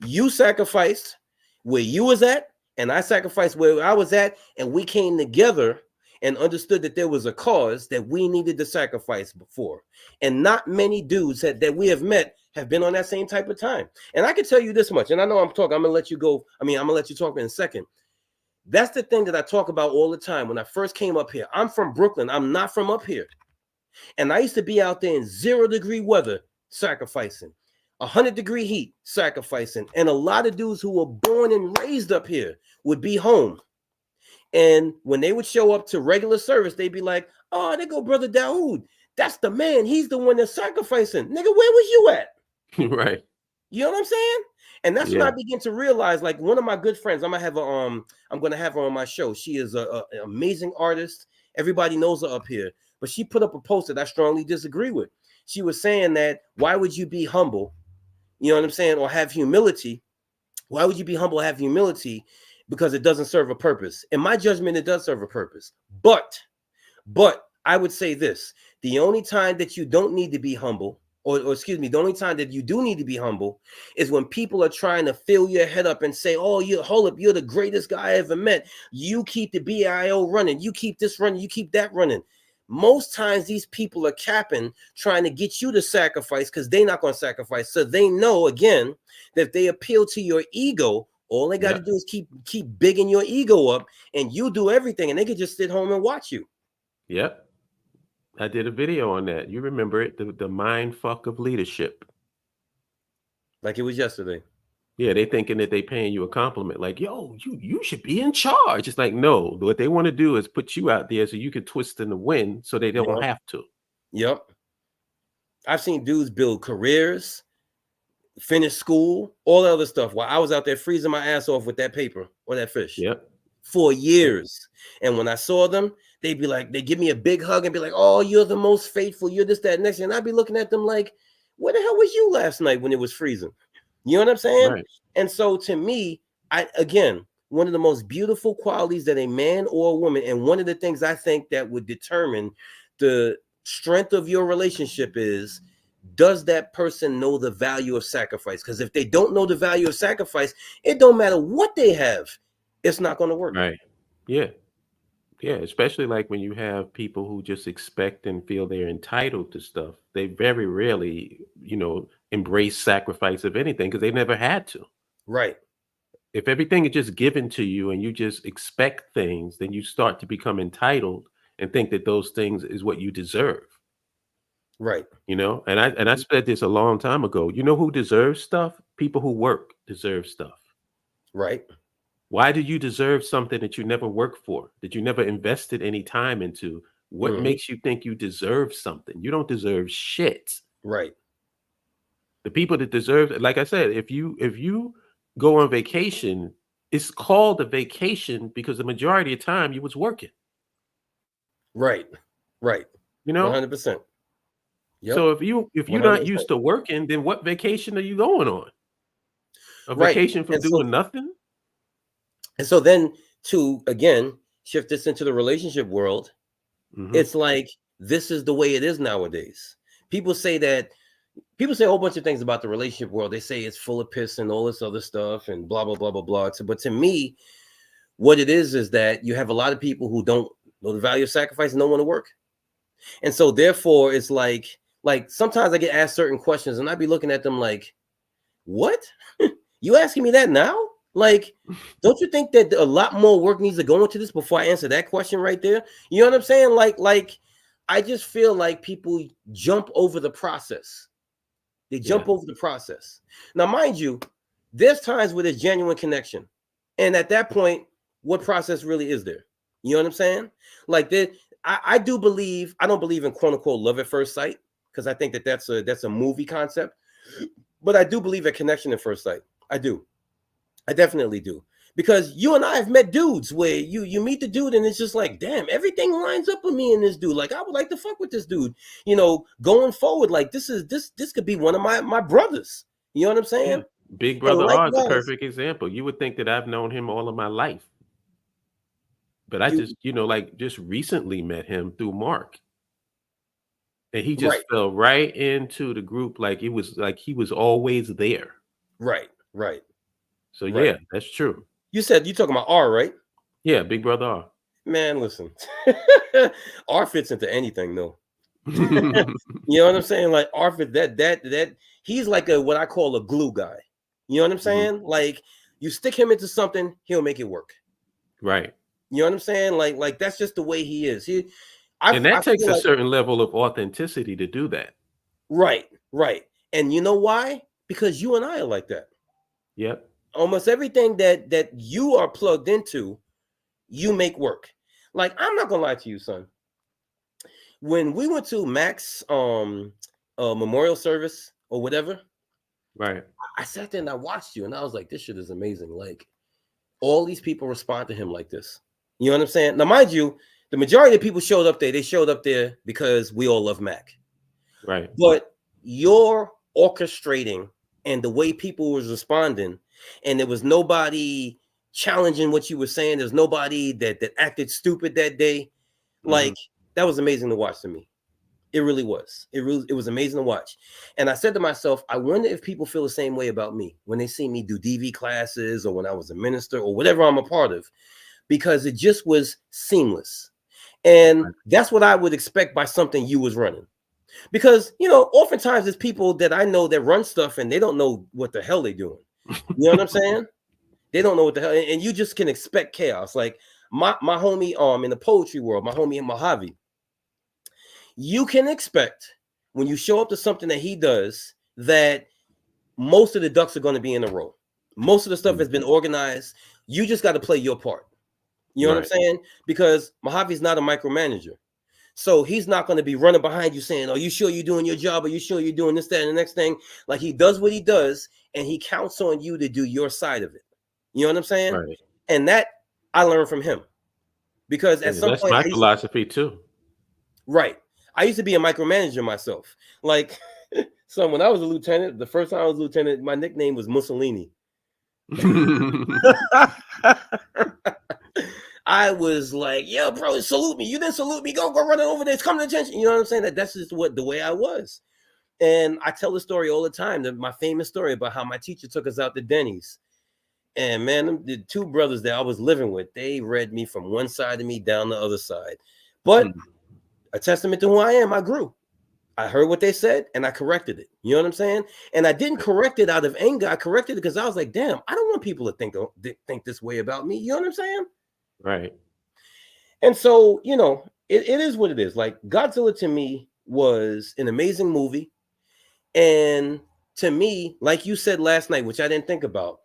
You sacrificed where you was at, and I sacrificed where I was at, and we came together and understood that there was a cause that we needed to sacrifice before. And not many dudes that we have met have been on that same type of time. And I can tell you this much, and I know I'm talking, I'm gonna let you go. I'm gonna let you talk in a second. That's the thing that I talk about all the time. When I first came up here, I'm from Brooklyn. I'm not from up here. And I used to be out there in 0-degree weather sacrificing, 100-degree heat sacrificing. And a lot of dudes who were born and raised up here would be home. And when they would show up to regular service, they'd be like, oh, there go Brother Daoud. That's the man. He's the one that's sacrificing. Nigga, where was you at? Right. You know what I'm saying? And that's when I Yeah. begin to realize, like, one of my good friends, I'm gonna have her on my show. She is an amazing artist. Everybody knows her up here, but she put up a post that I strongly disagree with. She was saying that, why would you be humble? You know what I'm saying? Or have humility. Why would you be humble, have humility? Because it doesn't serve a purpose. In my judgment, it does serve a purpose. But I would say this: the only time that you don't need to be humble, or excuse me, the only time that you do need to be humble is when people are trying to fill your head up and say, oh, hold up, you're the greatest guy I ever met. You keep the BIO running, you keep this running, you keep that running. Most times these people are capping, trying to get you to sacrifice, because they're not going to sacrifice. So they know, again, that if they appeal to your ego, all they got to Yep. do is keep bigging your ego up, and you do everything, and they can just sit home and watch you. Yep. I did a video on that. You remember it, the mind fuck of leadership. Like it was yesterday. Yeah, they thinking that they paying you a compliment, like, yo, you should be in charge. It's like, no, what they want to do is put you out there so you can twist in the wind so they don't Yep. have to. Yep. I've seen dudes build careers, finish school, all the other stuff, while I was out there freezing my ass off with that paper or that fish Yep. for Yep. years. And when I saw them, they'd be like, they give me a big hug and be like, oh, you're the most faithful, you're this, that, next. And I'd be looking at them like, where the hell was you last night when it was freezing? You know what I'm saying? Right. And so to me, again, one of the most beautiful qualities that a man or a woman, and one of the things I think that would determine the strength of your relationship is, does that person know the value of sacrifice? Because if they don't know the value of sacrifice, it don't matter what they have, it's not going to work. Right. Yeah. Yeah. Especially like when you have people who just expect and feel they're entitled to stuff. They very rarely, embrace sacrifice of anything because they never had to. Right, If everything is just given to you and you just expect things, then you start to become entitled and think that those things is what you deserve. right, And I said this a long time ago. You know who deserves stuff? People who work deserve stuff. right, Why do you deserve something that you never worked for, that you never invested any time into? What mhm, makes you think you deserve something? You don't deserve shit. right, The people that deserve, like I said, if you go on vacation, it's called a vacation because the majority of time you was working. right, right, You know, 100%. Yep. So if you're not 100%. used to working, then what vacation are you going on? A Right. vacation from And so doing nothing? and so then to again shift this into the relationship world, Mhm. it's like this is the way it is nowadays. People say that people say a whole bunch of things about the relationship world. They say it's full of piss and all this other stuff and blah blah blah blah blah. But to me, what it is that you have a lot of people who don't know the value of sacrifice and don't want to work. And so therefore it's like sometimes I get asked certain questions and I'd be looking at them like, what? You asking me that now? Like, don't you think that a lot more work needs to go into this before I answer that question right there? You know what I'm saying? Like I just feel like people jump over the process. They Yeah. jump over the process. Now, mind you, there's times where there's genuine connection. And at that point, what process really is there? You know what I'm saying? Like that, I do believe, I don't believe in quote unquote love at first sight, because I think that that's a movie concept. But I do believe in connection at first sight. I do. I definitely do. Because you and I have met dudes where you meet the dude and it's just like, damn, everything lines up with me and this dude. Like, I would like to fuck with this dude. You know, going forward, like this could be one of my brothers. You know what I'm Yeah. saying? Big And brother R is a likewise, perfect example. You would think that I've known him all of my life, but I you just, like, just recently met him through Mark, and he just right, fell right into the group like it was like he was always there. right, right, So, right. yeah, that's true. You said you talking about R, right? Yeah, big brother R. Man, listen. R fits into anything though. You know what I'm saying? Like R fit that he's like a what I call a glue guy. You know what I'm Mhm. saying? Like you stick him into something, he'll make it work. Right. You know what I'm saying? Like that's just the way he is. And I that takes feel a like certain level of authenticity to do that. right, right. And you know why? Because you and I are like that. Yep. Almost everything that you are plugged into, you make work. Like I'm not gonna lie to you, son. When we went to Max memorial service or whatever, Right. I sat there and I watched you and I was like, this shit is amazing. Like all these people respond to him like this. You know what I'm saying? Now, mind you, the majority of people showed up there. They showed up there because we all love Mac. Right. But your orchestrating and the way people was responding, and there was nobody challenging what you were saying. There's nobody that acted stupid that day. Like Mhm. that was amazing to watch to me. It really was. It was amazing to watch. And I said to myself, I wonder if people feel the same way about me when they see me do DV classes or when I was a minister or whatever I'm a part of, because it just was seamless. And Right. that's what I would expect by something you was running. Because, you know, oftentimes there's people that I know that run stuff and they don't know what the hell they're doing. You know what I'm saying? They don't know what the hell, and you just can expect chaos. Like my homie in the poetry world, my homie in Mojave, you can expect when you show up to something that he does that most of the ducks are going to be in a row. Most of the stuff Mhm. has been organized. You just got to play your part. You know what I'm Right. saying? Because Mojave's not a micromanager. So he's not going to be running behind you saying, are you sure you're doing your job? Are you sure you're doing this, that, and the next thing? Like he does what he does, and he counts on you to do your side of it. You know what I'm saying? Right. And that I learned from him because at Yeah, some that's point my I used to, philosophy too. right. I used to be a micromanager myself. Like, so when I was a lieutenant, the first time I was a lieutenant, my nickname was Mussolini. I was like, yo, bro, salute me. You didn't salute me. Go run it over there. It's coming to attention. You know what I'm saying? That's just what the way I was. And I tell the story all the time, my famous story about how my teacher took us out to Denny's. And man, the two brothers that I was living with, they read me from one side of me down the other side. But Mm. a testament to who I am, I grew. I heard what they said and I corrected it. You know what I'm saying? And I didn't correct it out of anger. I corrected it because I was like, damn, I don't want people to think this way about me. You know what I'm saying? Right. And so, you know, it is what it is. Like Godzilla to me was an amazing movie. And to me, like you said last night, which I didn't think about,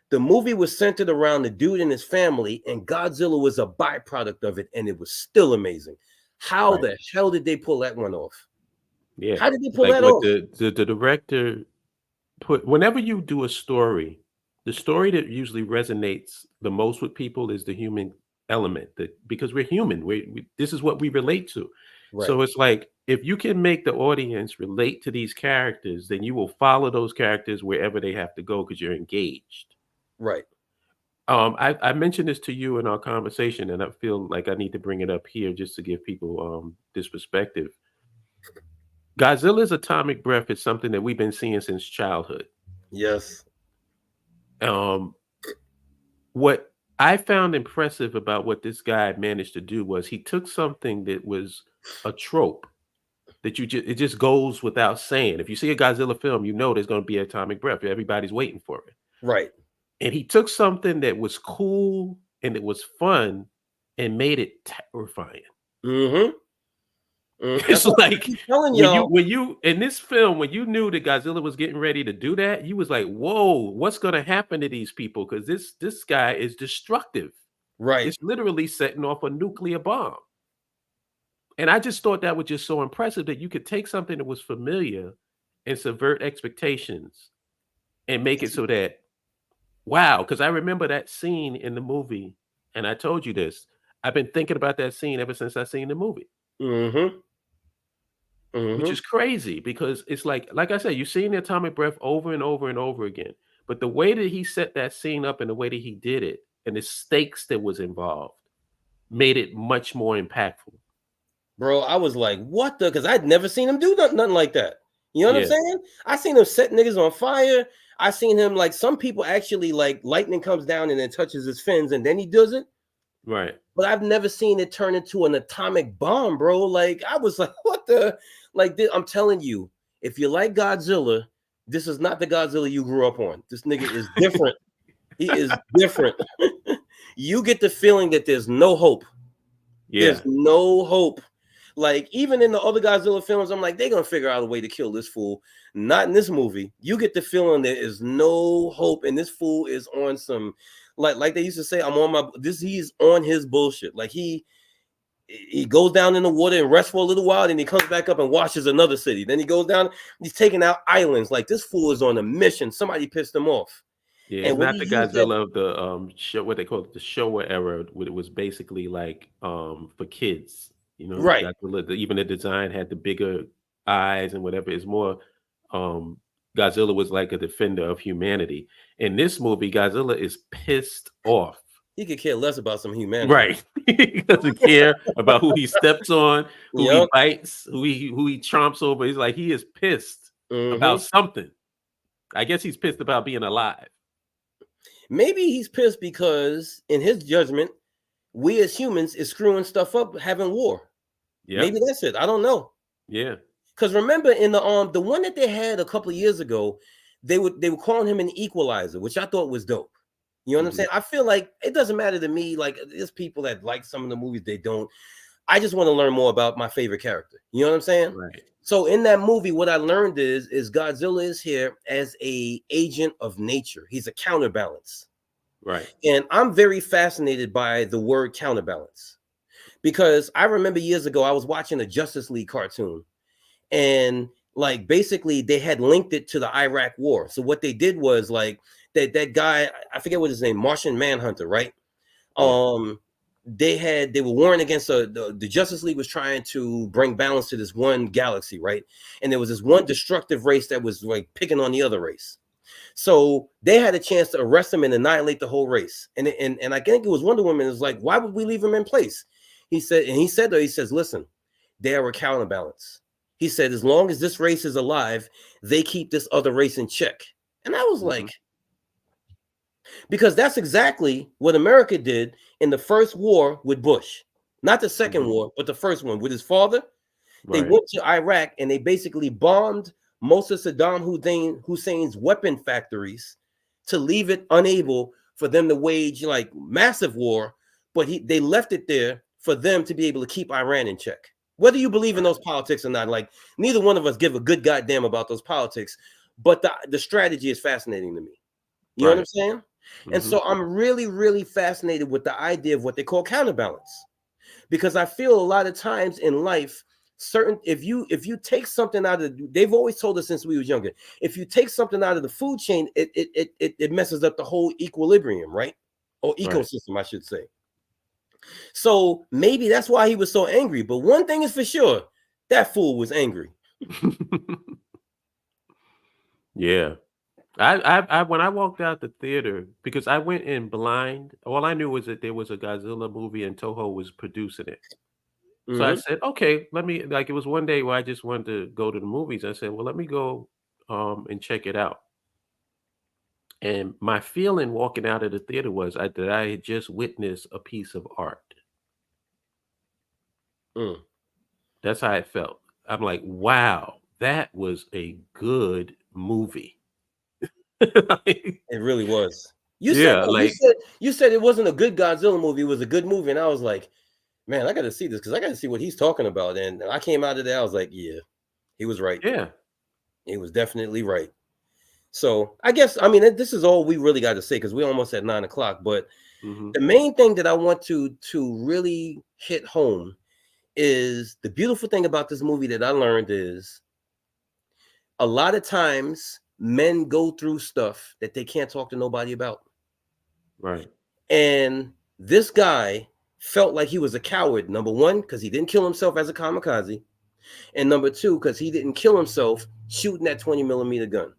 the movie was centered around the dude and his family, and Godzilla was a byproduct of it, and it was still amazing. How Right. the hell did they pull that one off? Yeah. How did they pull Like that what off? the director put whenever you do a story, the story that usually resonates the most with people is the human element that because we're human. We this is what we relate to. Right. So it's like if you can make the audience relate to these characters, then you will follow those characters wherever they have to go because you're engaged. Right. I mentioned this to you in our conversation, and I feel like I need to bring it up here just to give people this perspective. Godzilla's atomic breath is something that we've been seeing since childhood. Yes. Um, what I found impressive about what this guy managed to do was he took something that was a trope that it just goes without saying. If you see a Godzilla film, you know there's going to be atomic breath. Everybody's waiting for it. Right. And he took something that was cool and it was fun and made it terrifying. Mm-hmm. That's It's what I like keep telling y'all. when you in this film, when you knew that Godzilla was getting ready to do that, you was like, "Whoa, what's going to happen to these people? Because this guy is destructive. Right. It's literally setting off a nuclear bomb." And I just thought that was just so impressive that you could take something that was familiar and subvert expectations and make it so that wow. Because I remember that scene in the movie, and I told you this. I've been thinking about that scene ever since I seen the movie. Mm-hmm. Which Mm-hmm. is crazy because it's like I said, you've seen the atomic breath over and over and over again. But the way that he set that scene up and the way that he did it and the stakes that was involved made it much more impactful. Bro, I was like, what the? Because I'd never seen him do nothing like that. You know what I'm Yeah, saying? I seen him set niggas on fire. I seen him like some people actually like lightning comes down and then touches his fins and then he does it. right. But I've never seen it turn into an atomic bomb, bro. Like I was like, what the? Like I'm telling you, if you like Godzilla, this is not the Godzilla you grew up on. This nigga is different. He is different. You get the feeling that there's no hope. Yeah, There's no hope. Like even in the other Godzilla films, I'm like, they're gonna figure out a way to kill this fool. Not in this movie. You get the feeling there is no hope, and this fool is on some like they used to say, I'm on my this. He's on his bullshit. Like he goes down in the water and rests for a little while, then he comes back up and washes another city. Then he goes down, he's taking out islands. Like this fool is on a mission. Somebody pissed him off. yeah. It's And what not he the used that, Godzilla of the show what they call it, the Showa era, when it was basically like for kids. You know, right. Godzilla, even the design had the bigger eyes and whatever. It's more um Godzilla was like a defender of humanity. In this movie, Godzilla is pissed off. He could care less about some humanity. Right. He doesn't care about who he steps on, who he Yep. bites, who he chomps over. He's like he is pissed about Mm-hmm. something. I guess he's pissed about being alive. Maybe he's pissed because, in his judgment, we as humans is screwing stuff up, having war. Yep. Maybe that's it. I don't know. Yeah. Because remember in the one that they had a couple of years ago, they were calling him an equalizer, which I thought was dope. You know what I'm Mhm. saying? I feel like it doesn't matter to me. Like there's people that like some of the movies, they don't. I just want to learn more about my favorite character. You know what I'm saying? Right. So in that movie, what I learned is Godzilla is here as a agent of nature. He's a counterbalance. Right. And I'm very fascinated by the word counterbalance because I remember years ago I was watching a Justice League cartoon and like basically they had linked it to the Iraq war. So what they did was like that guy, I forget what his name, Martian Manhunter, right? Yeah. They were warring against the Justice League was trying to bring balance to this one galaxy, right? And there was this one destructive race that was like picking on the other race. So they had a chance to arrest him and annihilate the whole race. And I think it was Wonder Woman is like, why would we leave him in place? He says, listen, they are a counterbalance. He said, as long as this race is alive, they keep this other race in check. And I was Mhm. like, because that's exactly what America did in the first war with Bush, not the second Mhm. war, but the first one with his father. They Right. went to Iraq and they basically bombed most of Saddam Hussein's weapon factories to leave it unable for them to wage like massive war. But they left it there for them to be able to keep Iran in check. Whether you believe in Right. those politics or not, like neither one of us give a good goddamn about those politics. But the strategy is fascinating to me. You know what I'm Right. saying? And Mhm. so I'm really, really fascinated with the idea of what they call counterbalance because I feel a lot of times in life, certain if you take something out of they've always told us since we was younger, if you take something out of the food chain, it messes up the whole equilibrium, right? Or Right. ecosystem, I should say. So maybe that's why he was so angry. But one thing is for sure, That fool was angry. Yeah. I when I walked out the theater, because I went in blind, all I knew was that there was a Godzilla movie and Toho was producing it. So I Hmm. said, "Okay, let me," like, it was one day where I just wanted to go to the movies. I said, "Well, let me go, and check it out." And my feeling walking out of the theater was that I had just witnessed a piece of art. Mm. That's how I felt. I'm like, "Wow, that was a good movie." Like, It really was. You said yeah, no, like, you said it wasn't a good Godzilla movie. It was a good movie, and I was like, man, I got to see this because I got to see what he's talking about. And I came out of there, I was like, yeah, he was right. yeah. He was definitely right. So I guess I mean this is all we really got to say because we're almost at 9 o'clock. But Mhm. the main thing that I want to really hit home is the beautiful thing about this movie that I learned is a lot of times men go through stuff that they can't talk to nobody about. Right, And this guy felt like he was a coward, number one, because he didn't kill himself as a kamikaze. And number two, because he didn't kill himself shooting that 20 millimeter gun.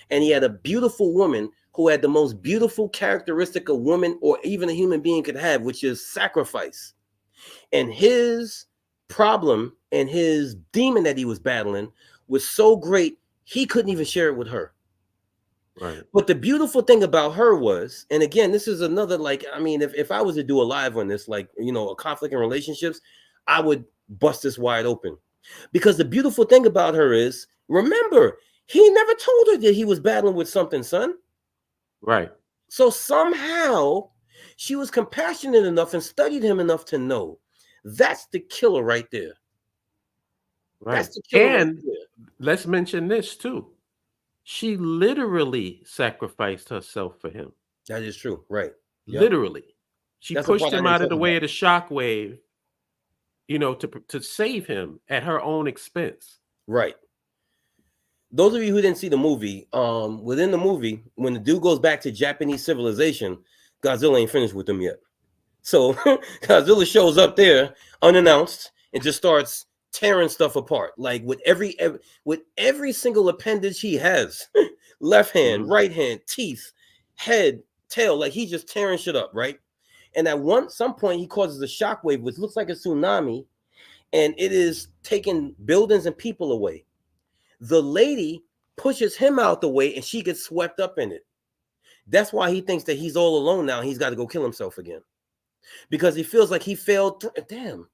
And he had a beautiful woman who had the most beautiful characteristic a woman or even a human being could have, which is sacrifice. And his problem and his demon that he was battling was so great, he couldn't even share it with her. right. But the beautiful thing about her was, and again, this is another like, I mean, if I was to do a live on this, like, a conflict in relationships, I would bust this wide open. Because the beautiful thing about her is, remember, he never told her that he was battling with something, son. Right, So somehow she was compassionate enough and studied him enough to know that's the killer right there. right. That's the killer right And there. let's mention this too. She literally sacrificed herself for him. That is true. Right. Yep. Literally. She That's the pushed part I him didn't out of talk the way about. of the shockwave, to save him at her own expense. Right. Those of you who didn't see the movie, within the movie, when the dude goes back to Japanese civilization, Godzilla ain't finished with them yet. So Godzilla shows up there unannounced and just starts tearing stuff apart, like with every single appendage he has, left hand, Mhm. right hand, teeth, head, tail, like he's just tearing shit up, right? And at some point he causes a shockwave, which looks like a tsunami, and it is taking buildings and people away. The lady pushes him out the way and she gets swept up in it. That's why he thinks that he's all alone now. He's got to go kill himself again because he feels like he failed. Damn.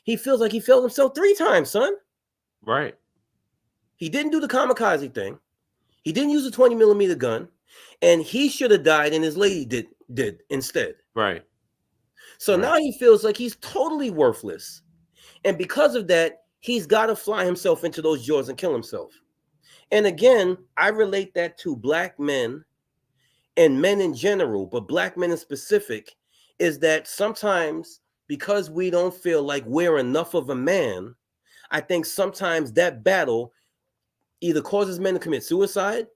He feels like he failed himself 3 times, son. Right, He didn't do the kamikaze thing. He didn't use a 20 millimeter gun. And he should have died and his lady did instead. right, So right, now he feels like he's totally worthless. And because of that, he's got to fly himself into those jaws and kill himself. And again, I relate that to black men and men in general, but black men in specific, is that sometimes because we don't feel like we're enough of a man, I think sometimes that battle either causes men to commit suicide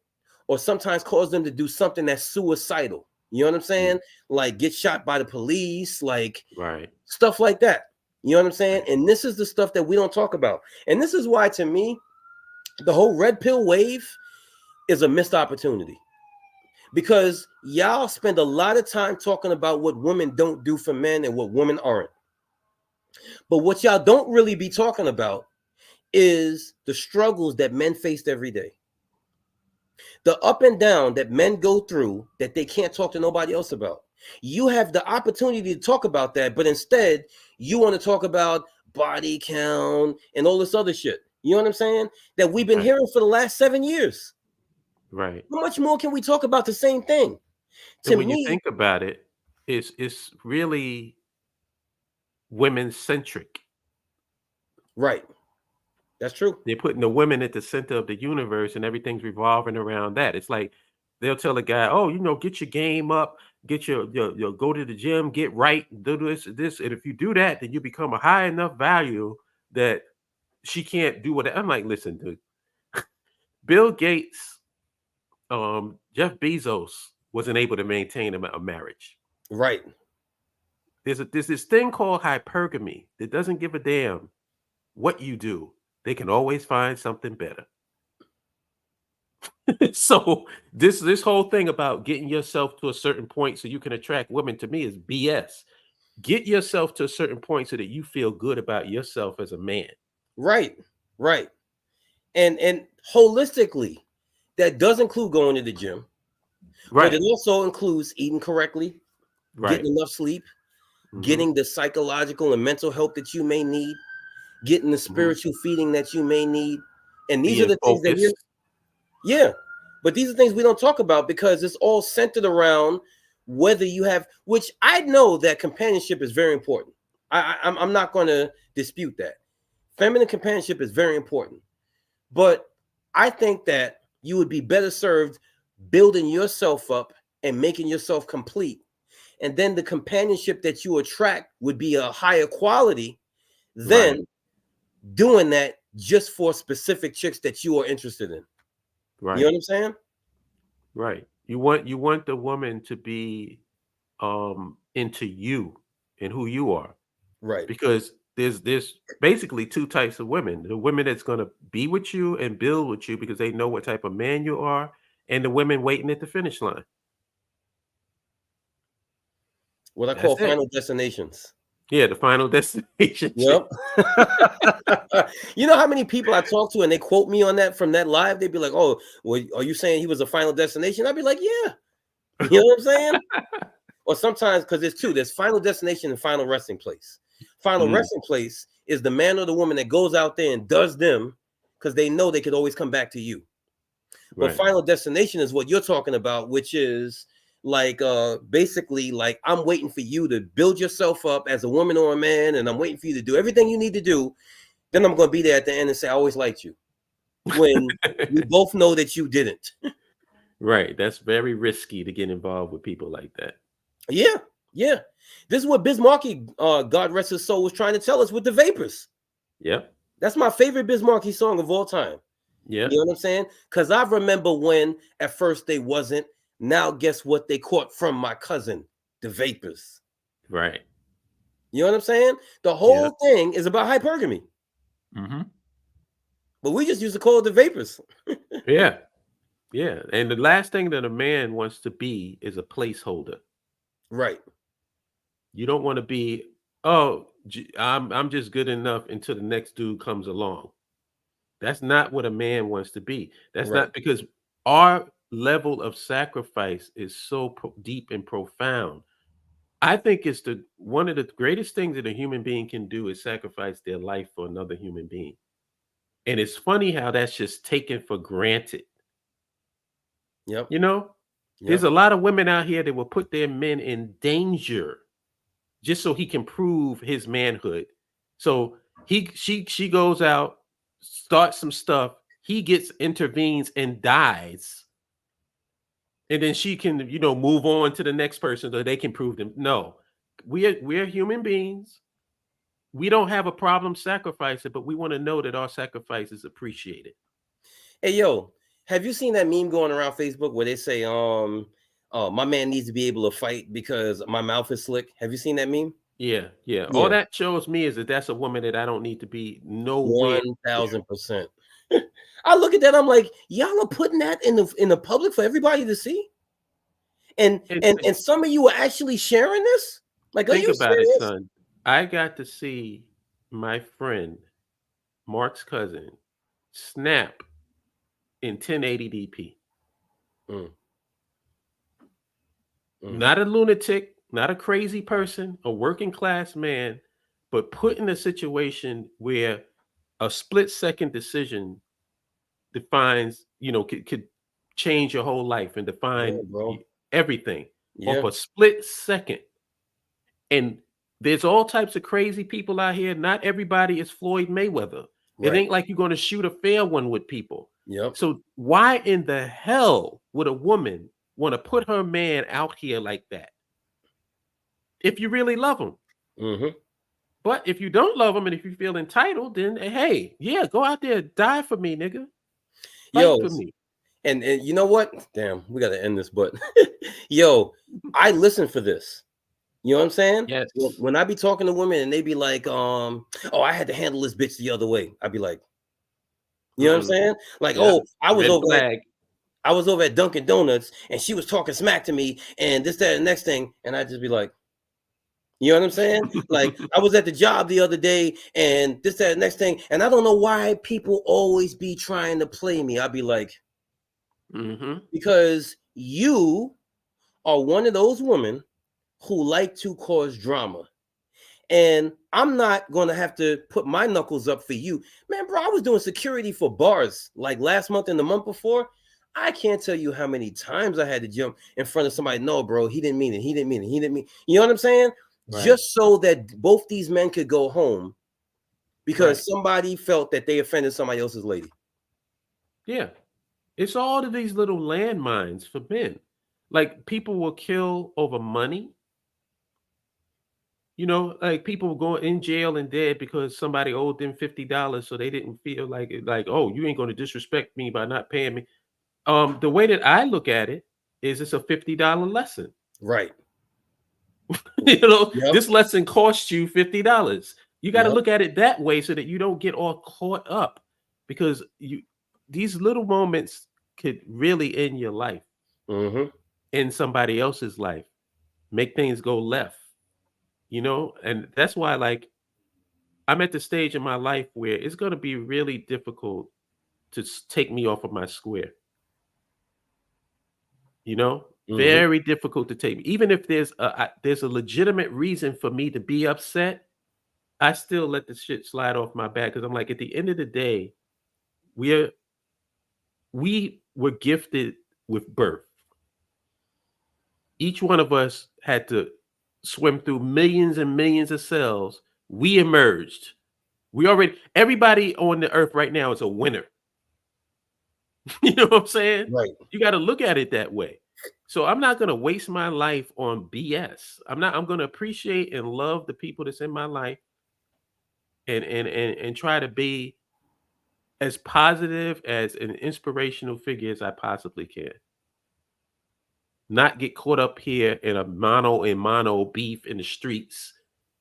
or sometimes cause them to do something that's suicidal. You know what I'm mm, saying? Like get shot by the police, like right, stuff like that. You know what I'm saying? right. And this is the stuff that we don't talk about. And this is why, to me, the whole red pill wave is a missed opportunity because y'all spend a lot of time talking about what women don't do for men and what women aren't. But what y'all don't really be talking about is the struggles that men faced every day. The up and down that men go through that they can't talk to nobody else about. You have the opportunity to talk about that, but instead you want to talk about body count and all this other shit. You know what I'm saying? That we've been Right, hearing for the last 7 years. right. How much more can we talk about the same thing? And To when you me, think about it, it's really women centric. right. That's true. They're putting the women at the center of the universe and everything's revolving around that. It's like they'll tell a guy, "Oh, get your game up, get your go to the gym, get right, do this. And if you do that, then you become a high enough value that she can't do what." I'm like, listen, dude, Bill Gates, Jeff Bezos wasn't able to maintain a marriage. Right. There's this thing called hypergamy that doesn't give a damn what you do, they can always find something better. So this whole thing about getting yourself to a certain point so you can attract women to me is BS. Get yourself to a certain point so that you feel good about yourself as a man. Right, right. And holistically, that does include going to the gym, but it Right, also includes eating correctly, right. getting enough sleep, Hmm. getting the psychological and mental help that you may need, getting the Hmm. spiritual feeding that you may need. And these are Being the things that focused. yeah, but these are things we don't talk about because it's all centered around whether you have, which I know that companionship is very important. I'm not going to dispute that. Feminine companionship is very important. But I think that you would be better served building yourself up and making yourself complete. And then the companionship that you attract would be a higher quality Right, than doing that just for specific chicks that you are interested in. You know right, what I'm saying? right. You want the woman to be into you and who you are, Right. because there's basically two types of women: the women that's going to be with you and build with you because they know what type of man you are, and the women waiting at the finish line. What I That's call it. final destinations. Yeah, the final destination Yep. chick. You know how many people I talk to and they quote me on that from that live? They'd be like, "Oh, well, are you saying he was a final destination?" I'd be like, "Yeah." You know what I'm saying? Or sometimes because there's two, there's final destination and final resting place. Final Mm, resting place is the man or the woman that goes out there and does them because they know they could always come back to you. But right. final destination is what you're talking about, which is like basically like I'm waiting for you to build yourself up as a woman or a man, and I'm waiting for you to do everything you need to do. Then I'm gonna be there at the end and say, I always liked you. When we both know that you didn't. Right. That's very risky to get involved with people like that. Yeah, yeah. This is what Biz Markie, God rest his soul, was trying to tell us with the vapors. Yep. That's my favorite Biz Markie song of all time. You Yep. know what I'm saying? Because I remember when at first they wasn't. Now guess what they caught from my cousin, the vapors. Right. You know what I'm saying? The Yep. whole thing is about hypergamy, Hmm. but we just used to call it the vapors. Yeah. Yeah. And the last thing that a man wants to be is a placeholder. Right, You don't want to be, oh, I'm just good enough until the next dude comes along. That's not what a man wants to be. That's right. not, because our level of sacrifice is so deep and profound. I think it's the one of the greatest things that a human being can do is sacrifice their life for another human being. And it's funny how that's just taken for granted. Yep, You know, there's yep. a lot of women out here that will put their men in danger just so he can prove his manhood. So she goes out, starts some stuff, he gets intervenes and dies. And then she can, move on to the next person so they can prove them. No. We're human beings. We don't have a problem sacrificing, but we want to know that our sacrifice is appreciated. Hey yo, have you seen that meme going around Facebook where they say, my man needs to be able to fight because my mouth is slick? Have you seen that meme? Yeah, yeah. All Yeah, that shows me is that that's a woman that I don't need to be nowhere. 1000%. I look at that, I'm like, y'all are putting that in the public for everybody to see, and And, and and and some of you are actually sharing this. Like, are think you about it, serious? son. I got to see my friend Mark's cousin snap in 1080 DP. Mm, mm, Not a lunatic, not a crazy person, a working class man, but put in a situation where a split second decision defines, could change your whole life and yeah, define bro. everything off Yeah, a split second. And there's all types of crazy people out here. Not everybody is Floyd Mayweather. It right. ain't like you're going to shoot a fair one with people. Yep. So why in the hell would a woman want to put her man out here like that if you really love him? Hmm. But if you don't love him and if you feel entitled, then hey, yeah, go out there, die for me, nigga. Fight Yo, for me. and you know what? Damn, we got to end this, but yo, I listen for this. You know what I'm saying? Yes. When I be talking to women and they be like, oh, I had to handle this bitch the other way. I'd be like, you know what I'm Mm-mm. saying? Like, Yeah. oh, Red flag. I was over at Dunkin' Donuts and she was talking smack to me and this, that, and the next thing. And I'd just be like, you know what I'm saying? Like, I was at the job the other day and this, that, and the next thing. And I don't know why people always be trying to play me. I'd be like, Mm-hmm. because you are one of those women who like to cause drama. And I'm not going to have to put my knuckles up for you. Man, bro, I was doing security for bars like last month and the month before. I can't tell you how many times I had to jump in front of somebody. No, bro, he didn't mean it. He didn't mean it. He didn't mean. You know what I'm saying? Right. Just so that both these men could go home Right. because somebody felt that they offended somebody else's lady. Yeah. It's all of these little landmines for men. Like people will kill over money. Like people will go in jail and dead because somebody owed them $50, so they didn't feel like it, like, oh, you ain't going to disrespect me by not paying me. The way that I look at it is it's a $50 lesson. Right. This Yep. lesson costs you $50. You got to Yep. look at it that way so that you don't get all caught up because these little moments could really end your life, Mm-hmm. in somebody else's life, make things go left, and that's why, like, I'm at the stage in my life where it's going to be really difficult to take me off of my square. Mm-hmm. Very difficult to take me. Even if there's a legitimate reason for me to be upset, I still let the shit slide off my back because I'm like, at the end of the day, we were gifted with birth. Each one of us had to swim through millions and millions of cells. We emerged. Everybody on the earth right now is a winner. You know what I'm saying? Right. You got to look at it that way. So I'm not going to waste my life on BS. I'm going to appreciate and love the people that's in my life and try to be as positive as an inspirational figure as I possibly can. Not get caught up here in a mano beef in the streets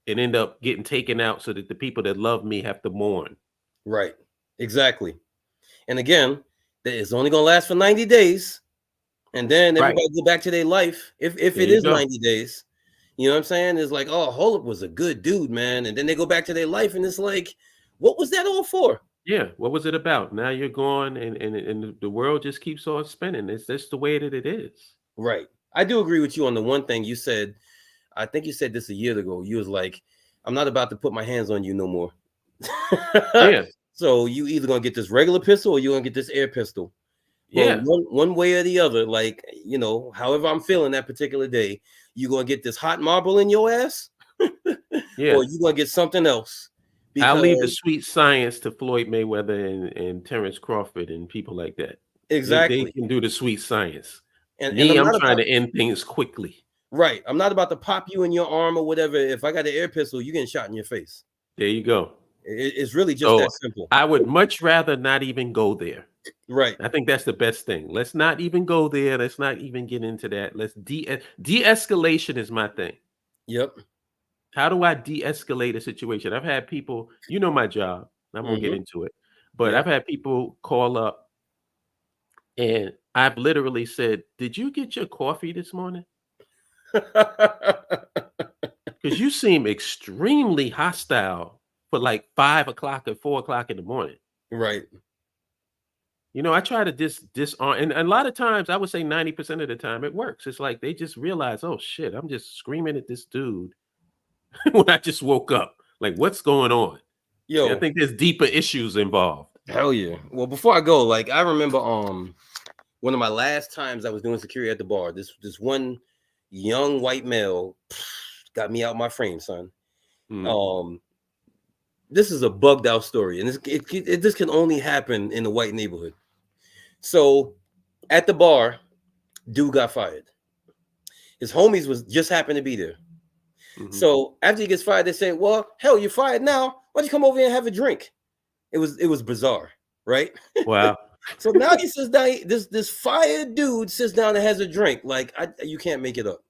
and end up getting taken out so that the people that love me have to mourn. Right. Exactly. And again, it's only gonna last for 90 days. And then Right. everybody go back to their life. If There it you is go. 90 days, you know what I'm saying? It's like, oh, Holub was a good dude, man. And then they go back to their life and it's like, what was that all for? Yeah. What was it about? Now you're gone and the world just keeps on spinning. It's just the way that it is. Right. I do agree with you on the one thing you said. I think you said this a year ago. You was like, I'm not about to put my hands on you no more. Yeah. So you either gonna get this regular pistol or you're gonna get this air pistol. But Yeah. one way or the other, like, however I'm feeling that particular day, you gonna get this hot marble in your ass, Yeah. or you gonna get something else. I'll leave the Because sweet science to Floyd Mayweather and Terrence Crawford and people like that. They exactly. can do the sweet science. And Me, I'm I'm not trying about to end things quickly. right. I'm not about to pop you in your arm or whatever. If I got an air pistol, you getting shot in your face. There you go. It's really just So that simple. I would much rather not even go there. Right. I think that's the best thing. Let's not even go there. Let's not even get into that. Let's de-escalation is my thing. Yep. How do I de-escalate a situation? I've had people, my job. I'm gonna get Mm-hmm. into it, but Yep. I've had people call up and I've literally said, "Did you get your coffee this morning? Because you seem extremely hostile for like 5 o'clock or 4 o'clock in the morning." Right. I try to disarm, and a lot of times, I would say 90% of the time, it works. It's like they just realize, oh shit, I'm just screaming at this dude when I just woke up. Like, what's going on? I Yo, think there's deeper issues involved. hell yeah. Well, before I go, like I remember one of my last times I was doing security at the bar, this one young white male got me out my frame, son. Mm, Um, this is a bugged out story, and this can only happen in a white neighborhood. So at the bar, dude got fired. His homies was just happened to be there. mhm. So after he gets fired, they say, "Well, hell, you're fired now. Why don't you come over here and have a drink?" It was bizarre, right? Wow. So now he sits down. This fired dude sits down and has a drink. Like you can't make it up.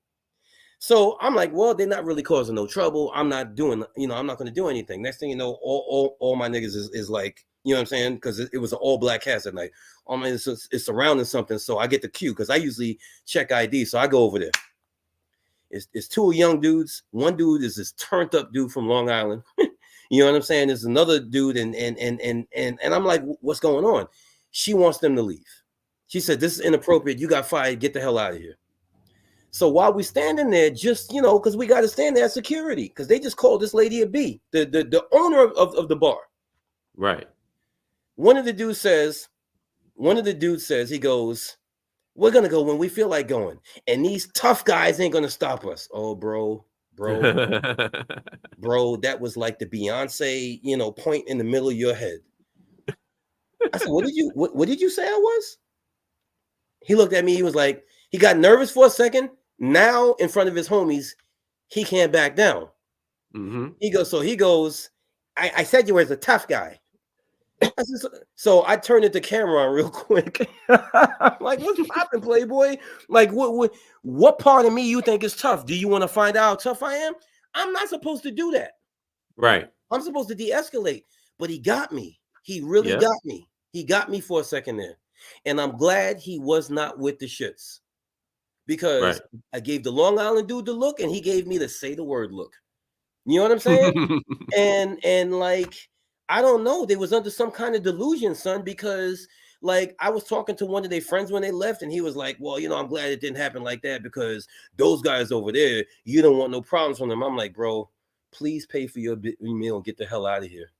So I'm like, well, they're not really causing no trouble. I'm not doing, I'm not going to do anything. Next thing you know, all my niggas is like, you know what I'm saying? Because it was an all black cast at night. It's surrounding something. So I get the cue because I usually check ID. So I go over there. It's two young dudes. One dude is this turned up dude from Long Island. You know what I'm saying? There's another dude, and I'm like, what's going on? She wants them to leave. She said, this is inappropriate. You got fired. Get the hell out of here. So while we standing there, just because we got to stand there as security, because they just called this lady a B, the owner of the bar. Right. One of the dudes says, he goes, we're gonna go when we feel like going, and these tough guys ain't gonna stop us. Oh, bro, that was like the Beyonce, point in the middle of your head. I said, what did you say I was? He looked at me. He was like, he got nervous for a second. Now in front of his homies, he can't back down. Mm-hmm. He goes, I said you were a tough guy. So I turned the camera on real quick. I'm like, what's popping, Playboy? Like, what part of me you think is tough? Do you want to find out how tough I am? I'm not supposed to do that. Right. I'm supposed to de-escalate. But he got me. He really got me. He got me for a second there. And I'm glad he was not with the shits. Because I gave the Long Island dude the look, and he gave me the say the word look. You know what I'm saying? and like, I don't know. They was under some kind of delusion, son, because like I was talking to one of their friends when they left, and he was like, well, I'm glad it didn't happen like that because those guys over there, you don't want no problems from them. I'm like, bro, please pay for your meal and get the hell out of here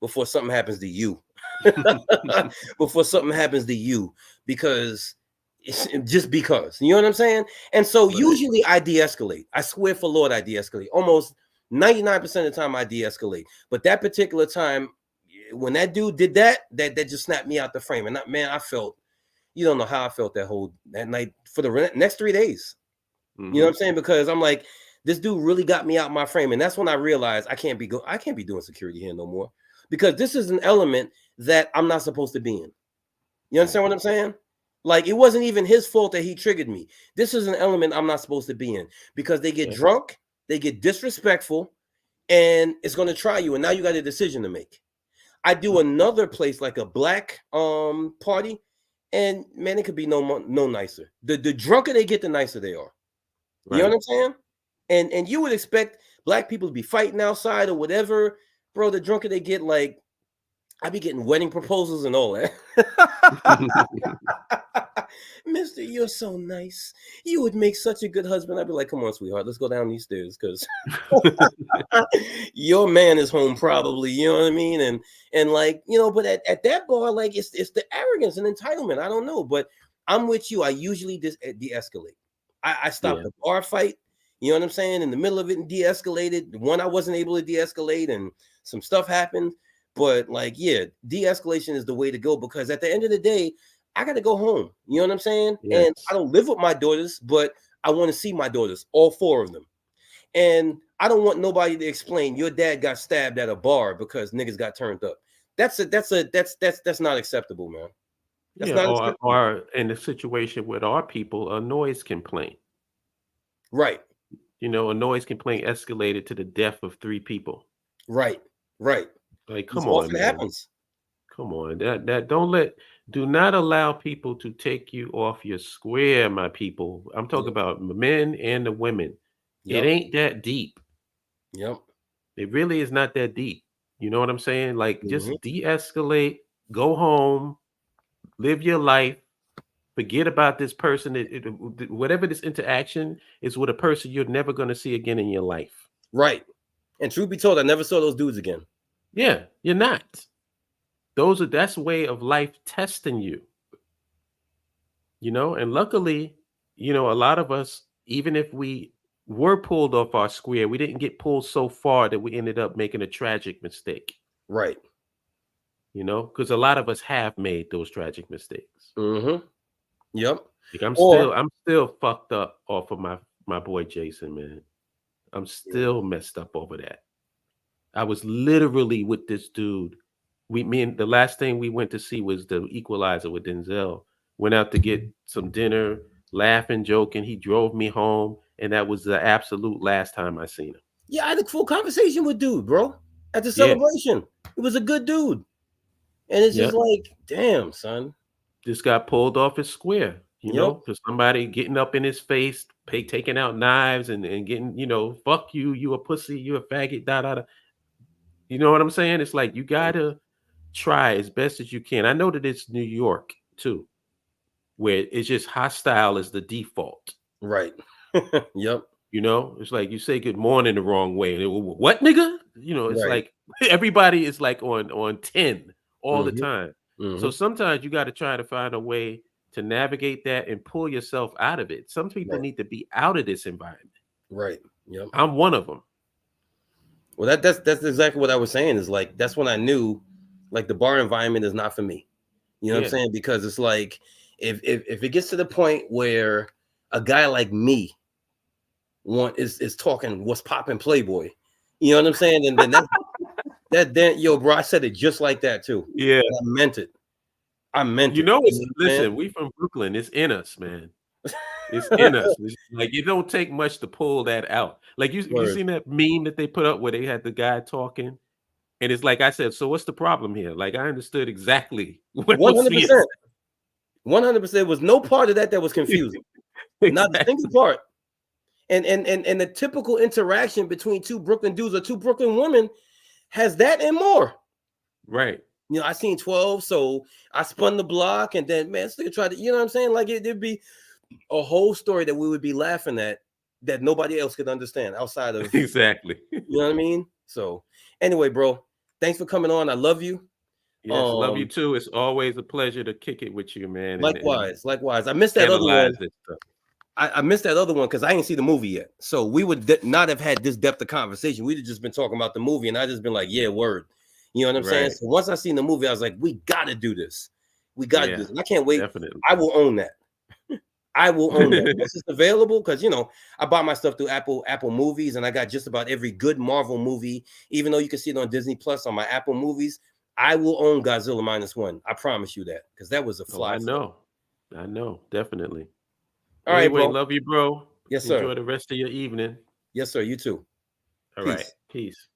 before something happens to you. Before something happens to you, because just because, you know what I'm saying? And so usually I de-escalate. I swear for Lord, I de-escalate. Almost 99% of the time I de-escalate. But that particular time, when that dude did that just snapped me out the frame. And man, I felt, you don't know how I felt that night for the next 3 days. Mm-hmm. You know what I'm saying? Because I'm like, this dude really got me out my frame. And that's when I realized I can't be doing security here no more. Because this is an element that I'm not supposed to be in. You understand what I'm saying? Like, it wasn't even his fault that he triggered me. This is an element I'm not supposed to be in, because they get drunk, they get disrespectful, and it's going to try you. And now you got a decision to make. I do another place like a black party, and man, it could be no nicer. The drunker they get, the nicer they are. You know what I'm saying? And you would expect black people to be fighting outside or whatever. Bro, the drunker they get, like, I be getting wedding proposals and all that. Mister, you're so nice. You would make such a good husband. I'd be like, come on, sweetheart, let's go down these stairs, because your man is home probably. You know what I mean? And like, but at that bar, like, it's the arrogance and entitlement. I don't know, but I'm with you. I usually de-escalate. I stopped the bar fight. You know what I'm saying? In the middle of it, and de-escalated. One, I wasn't able to de-escalate, and some stuff happened. But like, yeah, de-escalation is the way to go, because at the end of the day, I got to go home. You know what I'm saying? Yes. And I don't live with my daughters, but I want to see my daughters, all 4 of them. And I don't want nobody to explain your dad got stabbed at a bar because niggas got turned up. That's not acceptable, man. That's not acceptable. Or in the situation with our people, a noise complaint. Right. A noise complaint escalated to the death of 3 people. Right. Like, come on, man. Happens. Come on. Do not allow people to take you off your square, my people. I'm talking about the men and the women. It ain't that deep. Yep. It really is not that deep. You know what I'm saying? Like, just de-escalate, go home, live your life, forget about this person. Whatever this interaction is with a person you're never going to see again in your life. Right. And truth be told, I never saw those dudes again. Yeah, you're not. That's a way of life testing you. And luckily, a lot of us, even if we were pulled off our square, we didn't get pulled so far that we ended up making a tragic mistake. Right. Because a lot of us have made those tragic mistakes. Mm-hmm. Yep. Like, I'm still fucked up off of my boy Jason, man. I'm still messed up over that. I was literally with this dude. The last thing we went to see was The Equalizer with Denzel. Went out to get some dinner, laughing, joking. He drove me home. and that was the absolute last time I seen him. Yeah, I had a full conversation with dude, bro, at the Yeah, celebration. It was a good dude. And it's just yep. like, damn, son. Just got pulled off his square, Yep. for somebody getting up in his face, taking out knives and getting, fuck you, you a pussy, you a faggot, da da da. You know what I'm saying? It's like you gotta try as best as you can. I know that it's New York too, where it's just hostile as the default. Right. Yep. It's like you say good morning the wrong way. And what nigga? It's Right. like everybody is like on 10 all the Hmm. time. So Hmm. sometimes you got to try to find a way to navigate that and pull yourself out of it. Some people Right. need to be out of this environment. Right. Yep. I'm one of them. Well, that's exactly what I was saying. Is like that's when I knew, like the bar environment is not for me. You know what I'm Yeah. saying? Because it's like if it gets to the point where a guy like me is talking what's popping Playboy, you know what I'm saying? And then then yo, bro, I said it just like that too. Yeah. And I meant it. I meant it. You It's know what I'm saying? listen, we from Brooklyn. It's in us, man. It's in us. It's like it don't take much to pull that out. Like you Word. seen that meme that they put up where they had the guy talking? And it's like I said, so what's the problem here? Like I understood exactly what was being 100%. 100% was no part of that was said. confusing. Not a single Exactly. part. And the typical interaction between two Brooklyn dudes or two Brooklyn women has that and more. Right. You know, I seen 12, so I spun the block, and then man, still tried to, you know what I'm saying? Like it'd be a whole story that we would be laughing at that nobody else could understand outside of, Exactly. you know what I mean? So anyway, bro, thanks for coming on. I love you. Yes, love you Um, too. It's always a pleasure to kick it with you, man, and likewise. I missed that other analyze one. this stuff. I missed that other one because I didn't see the movie yet. So we would not have had this depth of conversation. We'd have just been talking about the movie, and I just been like, yeah, word. You know what I'm saying? Right. So once I seen the movie, I was like, we got to do this. We got to do Yeah, this. And I can't wait. definitely. I will own that. I will own that once it's available because I buy my stuff through Apple Movies, and I got just about every good Marvel movie. Even though you can see it on Disney Plus on my Apple Movies, I will own Godzilla -1. I promise you that because that was a Oh, fly I film. know. I know, definitely. All right, Anyway, bro. love you, bro. Yes, sir. Enjoy the rest of your evening. Yes, sir. You too. All right. Peace. Peace.